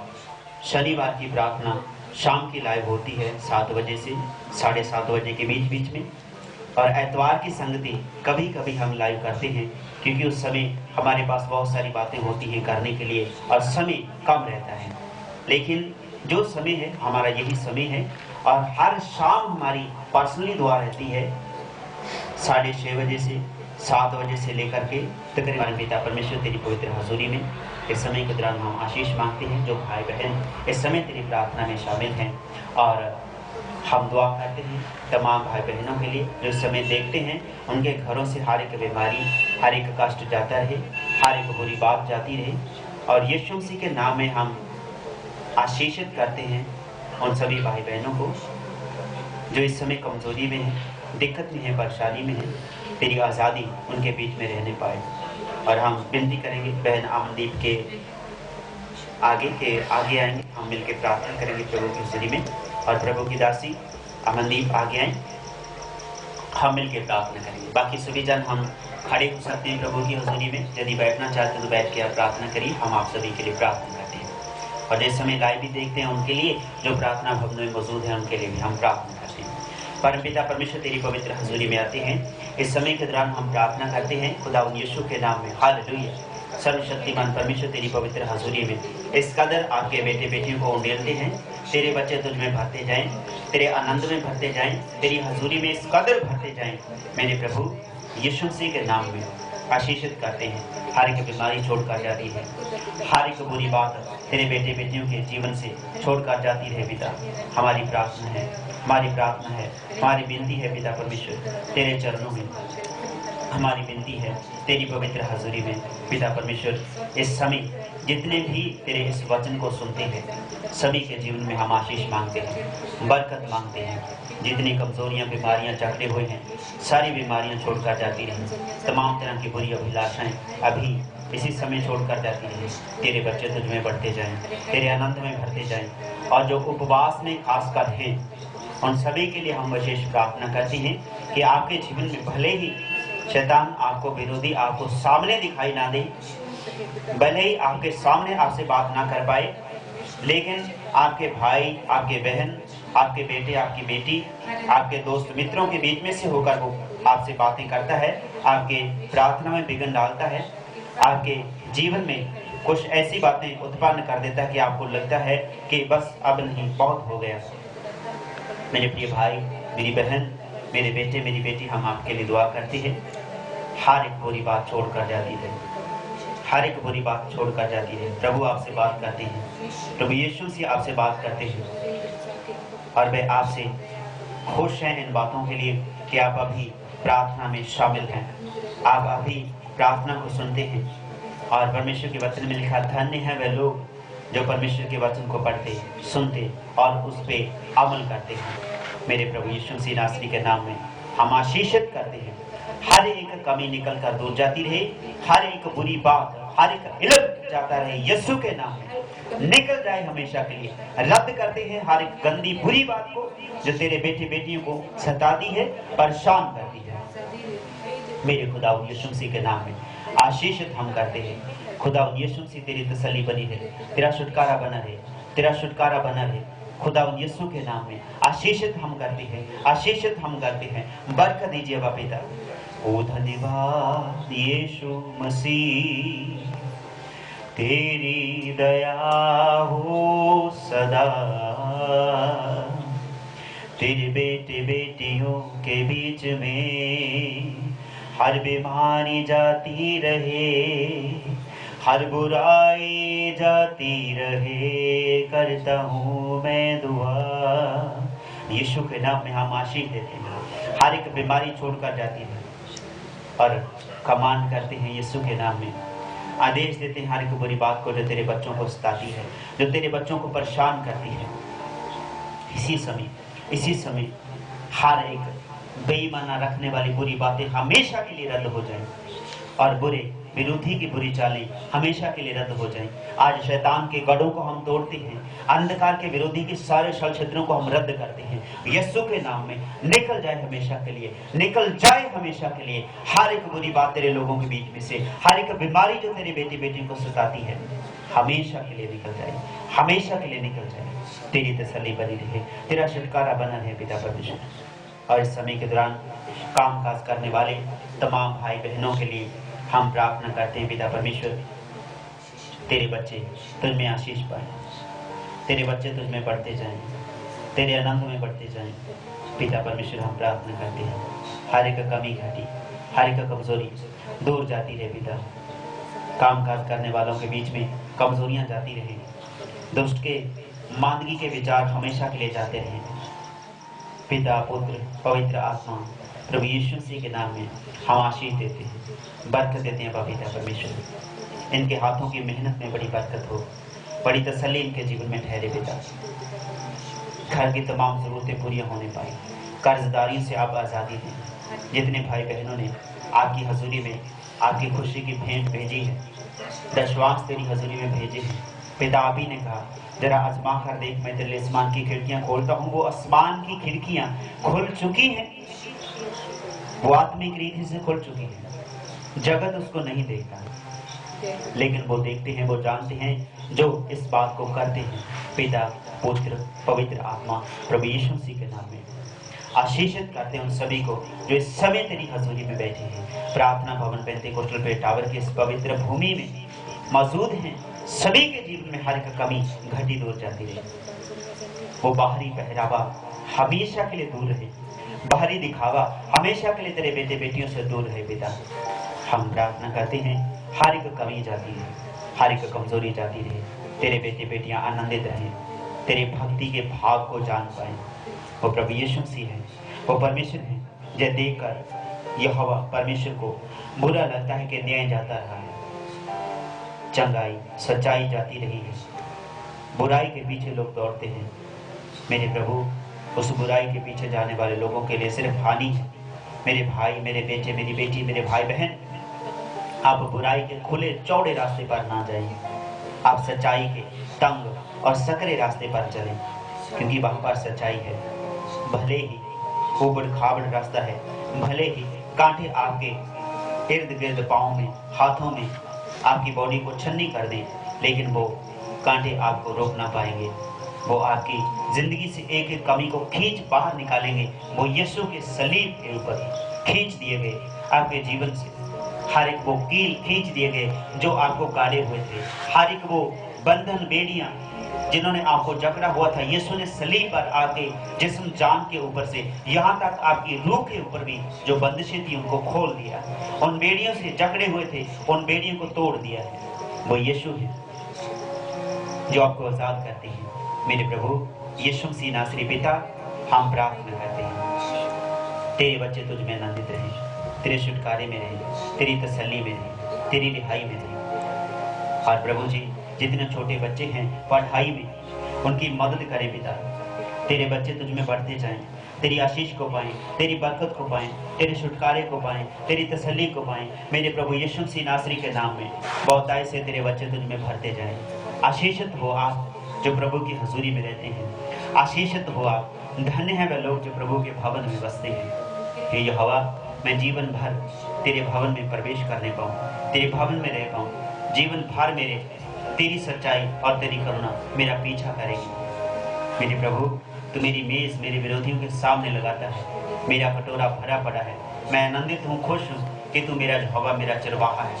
शनिवार की प्रार्थना शाम की लाइव होती है 7 बजे से 7:30 बजे के बीच में, और एतवार की संगति कभी कभी हम लाइव करते हैं, क्योंकि उस समय हमारे पास बहुत सारी बातें होती हैं करने के लिए और समय कम रहता है। लेकिन जो समय है हमारा यही समय है, और हर शाम हमारी पर्सनली दुआ रहती है 6:30 बजे से 7 बजे से लेकर के तकरीबन। पिता परमेश्वर तेरी पवित्र हजूरी में इस समय के दौरान हम आशीष मांगते हैं। जो भाई बहन इस समय तेरी प्रार्थना में शामिल हैं, और हम दुआ करते हैं तमाम भाई बहनों के लिए जो इस समय देखते हैं, उनके घरों से हर एक बीमारी, हर एक कष्ट जाता रहे, हर एक बुरी बात जाती रहे, और यीशु मसीह के नाम में हम आशीषित करते हैं उन सभी भाई बहनों को जो इस समय कमजोरी में हैं, दिक्कत में है, परेशानी में है, तेरी आज़ादी उनके बीच में रहने पाए। और हम विनती करेंगे बहन अमनदीप के आगे आएंगे, हम मिलकर प्रार्थना करेंगे प्रभु की हज़ूरी में। और प्रभु की दासी अमनदीप आगे आए, हम मिलकर प्रार्थना करेंगे। बाकी सभी जन हम खड़े हो सकते हैं प्रभु की हज़ूरी में। यदि बैठना चाहते हैं तो बैठ के आप प्रार्थना करिए। हम आप सभी के लिए प्रार्थना करते हैं, और जिस समय लाइव भी देखते हैं उनके लिए, जो प्रार्थना भवन में मौजूद है उनके लिए भी हम प्रार्थना करते हैं। परमपिता परमेश्वर तेरी पवित्र हज़ूरी में आते हैं। इस समय के दौरान हम प्रार्थना करते हैं खुदावंद यीशु के नाम में। हालेलुया। सर्वशक्तिमान परमेश्वर तेरी पवित्र हज़ूरी में इस कदर आपके बेटे बेटियों को उंडेलते हैं। तेरे बच्चे तुझ में भरते जाएं, तेरे आनंद में भरते जाएं, तेरी हज़ूरी में इस कदर भरते जाएं। मेरे प्रभु यीशु मसीह के नाम में आशीषित करते हैं। हर एक बीमारी छोड़कर जाती है, हर एक बुरी बात तेरे बेटे बेटियों के जीवन से छोड़कर जाती रहे पिता। हमारी प्रार्थना है, हमारी प्रार्थना है, हमारी विनती है पिता परमेश्वर तेरे चरणों में। हमारी विनती है तेरी पवित्र हज़ूरी में पिता परमेश्वर। इस समय जितने भी तेरे इस वचन को सुनते हैं सभी के जीवन में हम आशीष मांगते हैं, बरकत मांगते हैं। जितनी कमजोरियां बीमारियां जकड़े हुए हैं सारी बीमारियां छोड़कर जाती रहें। तमाम तरह की बुरी अभिलाषाएं अभी इसी समय छोड़कर जाती रहें। तेरे बच्चे तुझ में बढ़ते जाएं, तेरे आनंद में भरते जाएं। और जो उपवास में खास कर हैं उन सभी के लिए हम विशेष प्रार्थना करते हैं कि आपके जीवन में भले ही शैतान आपको विरोधी आपको सामने दिखाई ना दे, भले ही आपके सामने आपसे बात ना कर पाए, लेकिन आपके भाई, आपके बहन, आपके बेटे, आपकी बेटी, आपके दोस्त मित्रों के बीच में से होकर वो आपसे बातें करता है, आपके प्रार्थना में विघ्न डालता है, आपके जीवन में कुछ ऐसी बातें उत्पन्न कर देता है कि आपको लगता है कि बस अब नहीं, बहुत हो गया। मेरे प्रिय भाई, मेरी बहन, मेरे बेटे, मेरी बेटी, हम आपके लिए दुआ करते हैं। हर एक बुरी बात छोड़कर जाती है, हर एक बुरी बात छोड़कर जाती है। प्रभु आपसे बात करते हैं, प्रभु यीशु से आपसे बात करते हैं, और वे आपसे खुश हैं इन बातों के लिए कि आप अभी प्रार्थना में शामिल हैं, आप अभी प्रार्थना को सुनते हैं। और परमेश्वर के वचन में लिखा, धन्य है वे लोग जो परमेश्वर के वचन को पढ़ते, सुनते और उस पर अमल करते हैं। मेरे प्रभु यीशु मसीह नासरी के नाम में हम आशीषित करते हैं। हर एक कमी निकल कर दूर जाती रहे, हर एक बुरी बात, हर एक इल्म जाता रहे, यीशु के नाम में निकल जाए हमेशा के लिए। रद्द करते हैं हर एक गंदी बुरी बात को जो तेरे बेटे बेटियों को सताती है, परेशान करती है। मेरे खुदावंद यीशु मसीह के नाम में आशीषित हम करते हैं। खुदावंद यीशु मसीह तेरी तसल्ली बनी रहे, तेरा छुटकारा बना रहे, तेरा छुटकारा बना रहे। खुदावंद यीशु के नाम में आशीषित हम करते हैं, आशीषित हम करते हैं। बरकत दीजिए बाप पिता। ओ धन्यवाद यीशु मसीह, तेरी दया हो सदा, तेरे बेटे बेटियों के बीच में हर बीमारी जाती रहे, हर बुराई जाती रहे, करता हूँ मैं दुआ। यीशु के नाम में हम आशीष देते हैं। हर एक बीमारी छोड़कर जाती है और कमांड करते हैं यीशु के नाम में, आदेश देते हैं हर एक बुरी बात को जो तेरे बच्चों को सताती है, जो तेरे बच्चों को परेशान करती है। इसी समय हर एक बेईमाना रखने वाली बुरी बातें हमेशा के लिए रद्द हो जाएं, और बुरे विरोधी की बुरी चालें हमेशा के लिए रद्द हो जाएं। आज शैतान के गढ़ों को हम तोड़ते हैं, अंधकार के विरोधी के सारे छल छद्रों को हम रद्द करते हैं। यीशु के नाम में निकल जाए हमेशा के लिए, निकल जाए हमेशा के लिए हर एक बुरी बात तेरे लोगों के बीच में से, हर एक बीमारी जो तेरे बेटी बेटी को सताती है हमेशा के लिए निकल जाए, हमेशा के लिए निकल जाए। तेरी तसल्ली बनी रहे, तेरा छुटकारा बना रहे पिता परमेश्वर। और इस समय के दौरान काम काज करने वाले तमाम भाई बहनों के लिए हम प्रार्थना करते हैं पिता परमेश्वर, तेरे बच्चे तुझ में आशीष पाए, तेरे बच्चे तुझ में बढ़ते जाएं, तेरे आनंद में बढ़ते जाएं। पिता परमेश्वर हम प्रार्थना करते हैं हर एक कमी घटी, हर एक कमजोरी दूर जाती रहे पिता। काम काज करने वालों के बीच में कमजोरियां जाती रहे, दुष्ट के मांदगी के विचार हमेशा के लिए जाते रहे। पिता पुत्र पवित्र आत्मा प्रभु यीशु मसीह के नाम में हम आशीष देते हैं, बरकत देते हैं पिता परमेश्वर। इनके हाथों की मेहनत में बड़ी बरकत हो, बड़ी तसल्ली इनके जीवन में ठहरे पिता। घर की तमाम जरूरतें पूरी होने पाई। कर्जदारियों से आप आज़ादी दें। जितने भाई बहनों ने आपकी हजूरी में आपकी खुशी की भेंट भेजी है, दशवांश तेरी हजूरी में भेजे हैं, पिता आप ही ने कहा जरा आजमा कर देख, मैं तेरे लिए आसमान की खिड़कियां खोलता हूँ। वो आसमान की खिड़कियां खुल चुकी हैं, वो आत्मिक रीति से खुल चुकी है। जगत उसको नहीं देखता, लेकिन वो देखते हैं, वो जानते हैं जो इस बात को करते हैं। पिता, पुत्र, पवित्र आत्मा प्रभु यीशु मसीह के नाम में आशीषित करते हैं उन सभी को जो इस समय तेरी हजूरी में बैठे हैं। प्रार्थना भवन पेंतीकोस्टल पे टावर की इस पवित्र भूमि में मौजूद हैं। सभी के जीवन में हर एक कमी घटी दूर जाती रहे। वो बाहरी पहरावा हमेशा के लिए दूर रहे, बाहरी दिखावा हमेशा के लिए तेरे बेटे बेटियों से दूर रहे। पिता, हम प्रार्थना करते हैं हर एक कमी जाती रहे, हर एक कमजोरी जाती रहे। तेरे बेटे बेटियां आनंदित रहें, तेरे भक्ति के भाव को जान पाए। वो प्रभु यीशु मसीह है, वो परमेश्वर है। जय देखकर यहोवा परमेश्वर को बुरा लगता है कि न्याय जाता रहा है, चंगाई सच्चाई जाती रही है, बुराई के पीछे लोग दौड़ते हैं। मेरे प्रभु, उस बुराई के पीछे जाने वाले लोगों के लिए सिर्फ हानि है। मेरे भाई, मेरे बेटे, मेरी बेटी, मेरे भाई बहन, आप बुराई के खुले चौड़े रास्ते पर ना जाइए, आप सच्चाई के तंग और सकरे रास्ते पर चलें, क्योंकि वहां पर सच्चाई है। भले ही ऊबड़ खाबड़ रास्ता है, भले ही कांटे आपके इर्द गिर्द पाँव में, हाथों में आपकी बॉडी को छन्नी कर दें, लेकिन वो कांटे आपको रोक ना पाएंगे। वो आपकी जिंदगी से एक एक कमी को खींच बाहर निकालेंगे। वो यीशु के सलीब के ऊपर खींच दिए गए आपके जीवन से हर एक वो कील खींच दिए गए जो आपको गाड़े हुए थे, हर एक वो बंधन बेड़ियां जिन्होंने आपको जकड़ा हुआ था। यीशु ने सलीब पर आपके जिस्म जान के ऊपर से यहाँ तक आपकी रूह के ऊपर भी जो बंदिशें थी उनको खोल दिया। उन बेड़ियों से जकड़े हुए थे, उन बेड़ियों को तोड़ दिया है। वो यीशु है जो आपको आजाद करते हैं। मेरे प्रभु यीशु मसीह नासरी पिता, हम प्रार्थना करते हैं तेरे बच्चे तुझ में आनंदित रहें, तेरे छुटकारे में रहें, तेरी तसल्ली में रहें, तेरी रिहाई में रहें। और प्रभु जी, जितने छोटे बच्चे हैं पढ़ाई में, उनकी मदद करें पिता। तेरे बच्चे तुझ में बढ़ते जाएं, तेरी आशीष को पाएं, तेरी बरकत को पाएं, तेरे छुटकारे को पाएं, तेरी तसल्ली को पाएं। मेरे प्रभु यीशु मसीह नासरी के नाम में बहुतायत से तेरे बच्चे तुझ में भरते जाएं। आशीषित हो आप जो प्रभु की हजूरी में रहते हैं, आशीषित हो आप। धन्य है वह लोग जो प्रभु के भवन में बसते हैं। हे यहोवा, मैं जीवन भर तेरे भवन में प्रवेश करने पाऊँ, तेरे भवन में रह पाऊँ। जीवन भर मेरे तेरी सच्चाई और तेरी करुणा मेरा पीछा करेगी। मेरे प्रभु, तू मेरी मेज मेरे विरोधियों के सामने लगाता है। मेरा कटोरा भरा पड़ा है, मैं आनंदित हूँ, खुश हूँ कि तू मेरा यहोवा मेरा चरवाहा है।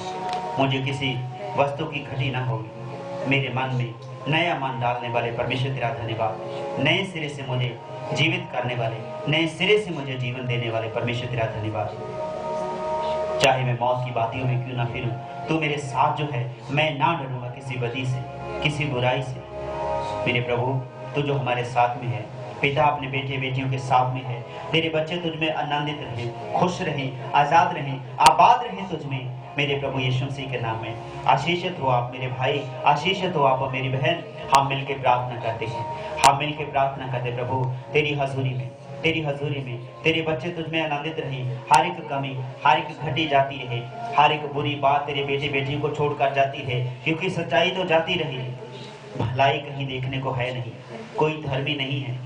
मुझे किसी वस्तु की घटी ना होगी। मेरे मन में नया मन डालने वाले परमेश्वर तेरा धन्यवाद। नए सिरे से मुझे जीवित करने वाले, नए सिरे से मुझे जीवन देने वाले परमेश्वर तेरा धन्यवाद। चाहे मैं मौत की बातियों में क्यों ना फिरूं, तू मेरे साथ जो है, मैं ना डरूंगा किसी बदी से, किसी बुराई से। मेरे प्रभु, तू जो हमारे साथ में है, पिता अपने बेटे बेटियों के साथ में है। तेरे बच्चे तुझ में आनंदित रहें, खुश रहें, आजाद रहें, आबाद रहें तुझ में। मेरे प्रभु यीशु मसीह के नाम में आशीषित हो आप मेरे भाई, आशीषित हो आप मेरी बहन। हम मिलकर प्रार्थना करते हैं, हम मिलकर प्रार्थना करते प्रभु तेरी हजूरी में, तेरी हजूरी में तेरे बच्चे तुझ में आनंदित रहें। हर एक कमी, हर एक घटी जाती रहे, हर एक बुरी बात तेरे बेटे बेटियों को छोड़कर जाती है, क्योंकि सच्चाई तो जाती रही। भलाई कहीं देखने को है नहीं, कोई धर्मी नहीं है,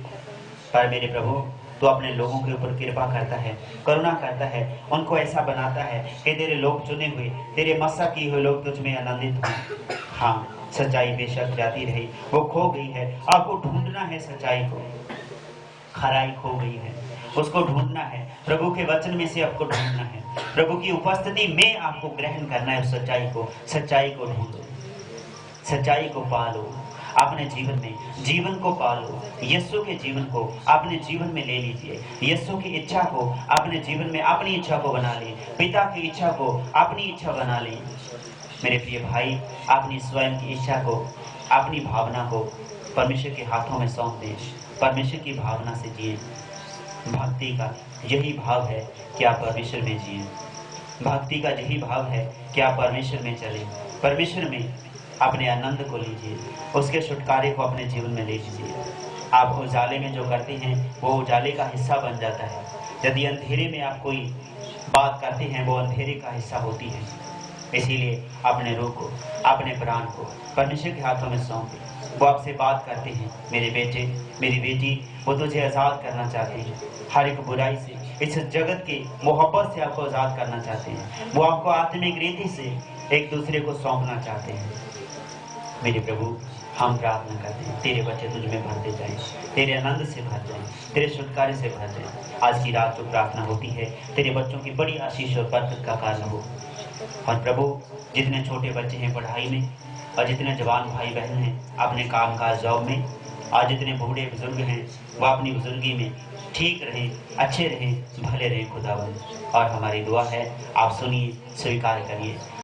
पर मेरे प्रभु तो अपने लोगों के ऊपर कृपा करता है, करुणा करता है, उनको ऐसा बनाता है कि तेरे लोग चुने हुए, तेरे मस्सा किए हुए लोग तुझ में आनंदित हों। हाँ, सच्चाई बेशक जाती रही, वो खो गई है। आपको ढूंढना है सच्चाई को, खराई खो गई है, उसको ढूंढना है। प्रभु के वचन में से आपको ढूंढना है, प्रभु की उपस्थिति में आपको ग्रहण करना है उस सच्चाई को। सच्चाई को ढूंढो, सच्चाई को पालो, अपने जीवन में जीवन को पालो। यीशु के जीवन को अपने जीवन में ले लीजिए, यीशु की इच्छा को अपने जीवन में अपनी इच्छा को बना लें, पिता की इच्छा को अपनी इच्छा बना लें। मेरे प्रिय भाई, अपनी स्वयं की इच्छा को, अपनी भावना को परमेश्वर के हाथों में सौंप दें, परमेश्वर की भावना से जिए। भक्ति का यही भाव है कि आप परमेश्वर में जिए, भक्ति का यही भाव है कि आप परमेश्वर में चलें, परमेश्वर में अपने आनंद को लीजिए, उसके छुटकारे को अपने जीवन में ले लीजिए। आप उजाले में जो करते हैं वो उजाले का हिस्सा बन जाता है। यदि अंधेरे में आप कोई बात करते हैं वो अंधेरे का हिस्सा होती है। इसीलिए अपने रूह को, अपने प्राण को परमेश्वर के हाथों में सौंपे। वो आपसे बात करते हैं, मेरे बेटे, मेरी बेटी, वो तुझे आज़ाद करना चाहते हैं हर एक बुराई से। इस जगत की मोहब्बत से आपको आज़ाद करना चाहते हैं। वो आपको आत्मिक रीति से एक दूसरे को सौंपना चाहते हैं। मेरे प्रभु, हम प्रार्थना करते हैं तेरे बच्चे तुझ में भरते जाएं, तेरे आनंद से भर जाएं, तेरे छुटकारे से भर जाएं। आज की रात जो प्रार्थना होती है तेरे बच्चों की बड़ी आशीष और बरकत का कारण हो। और प्रभु, जितने छोटे बच्चे हैं पढ़ाई में, और जितने जवान भाई बहन हैं अपने काम काज जॉब में, आज जितने बूढ़े बुजुर्ग हैं वो अपनी बुजुर्गी में ठीक रहें, अच्छे रहें, भले रहें खुदावंद। और हमारी दुआ है आप सुनिए, स्वीकार करिए।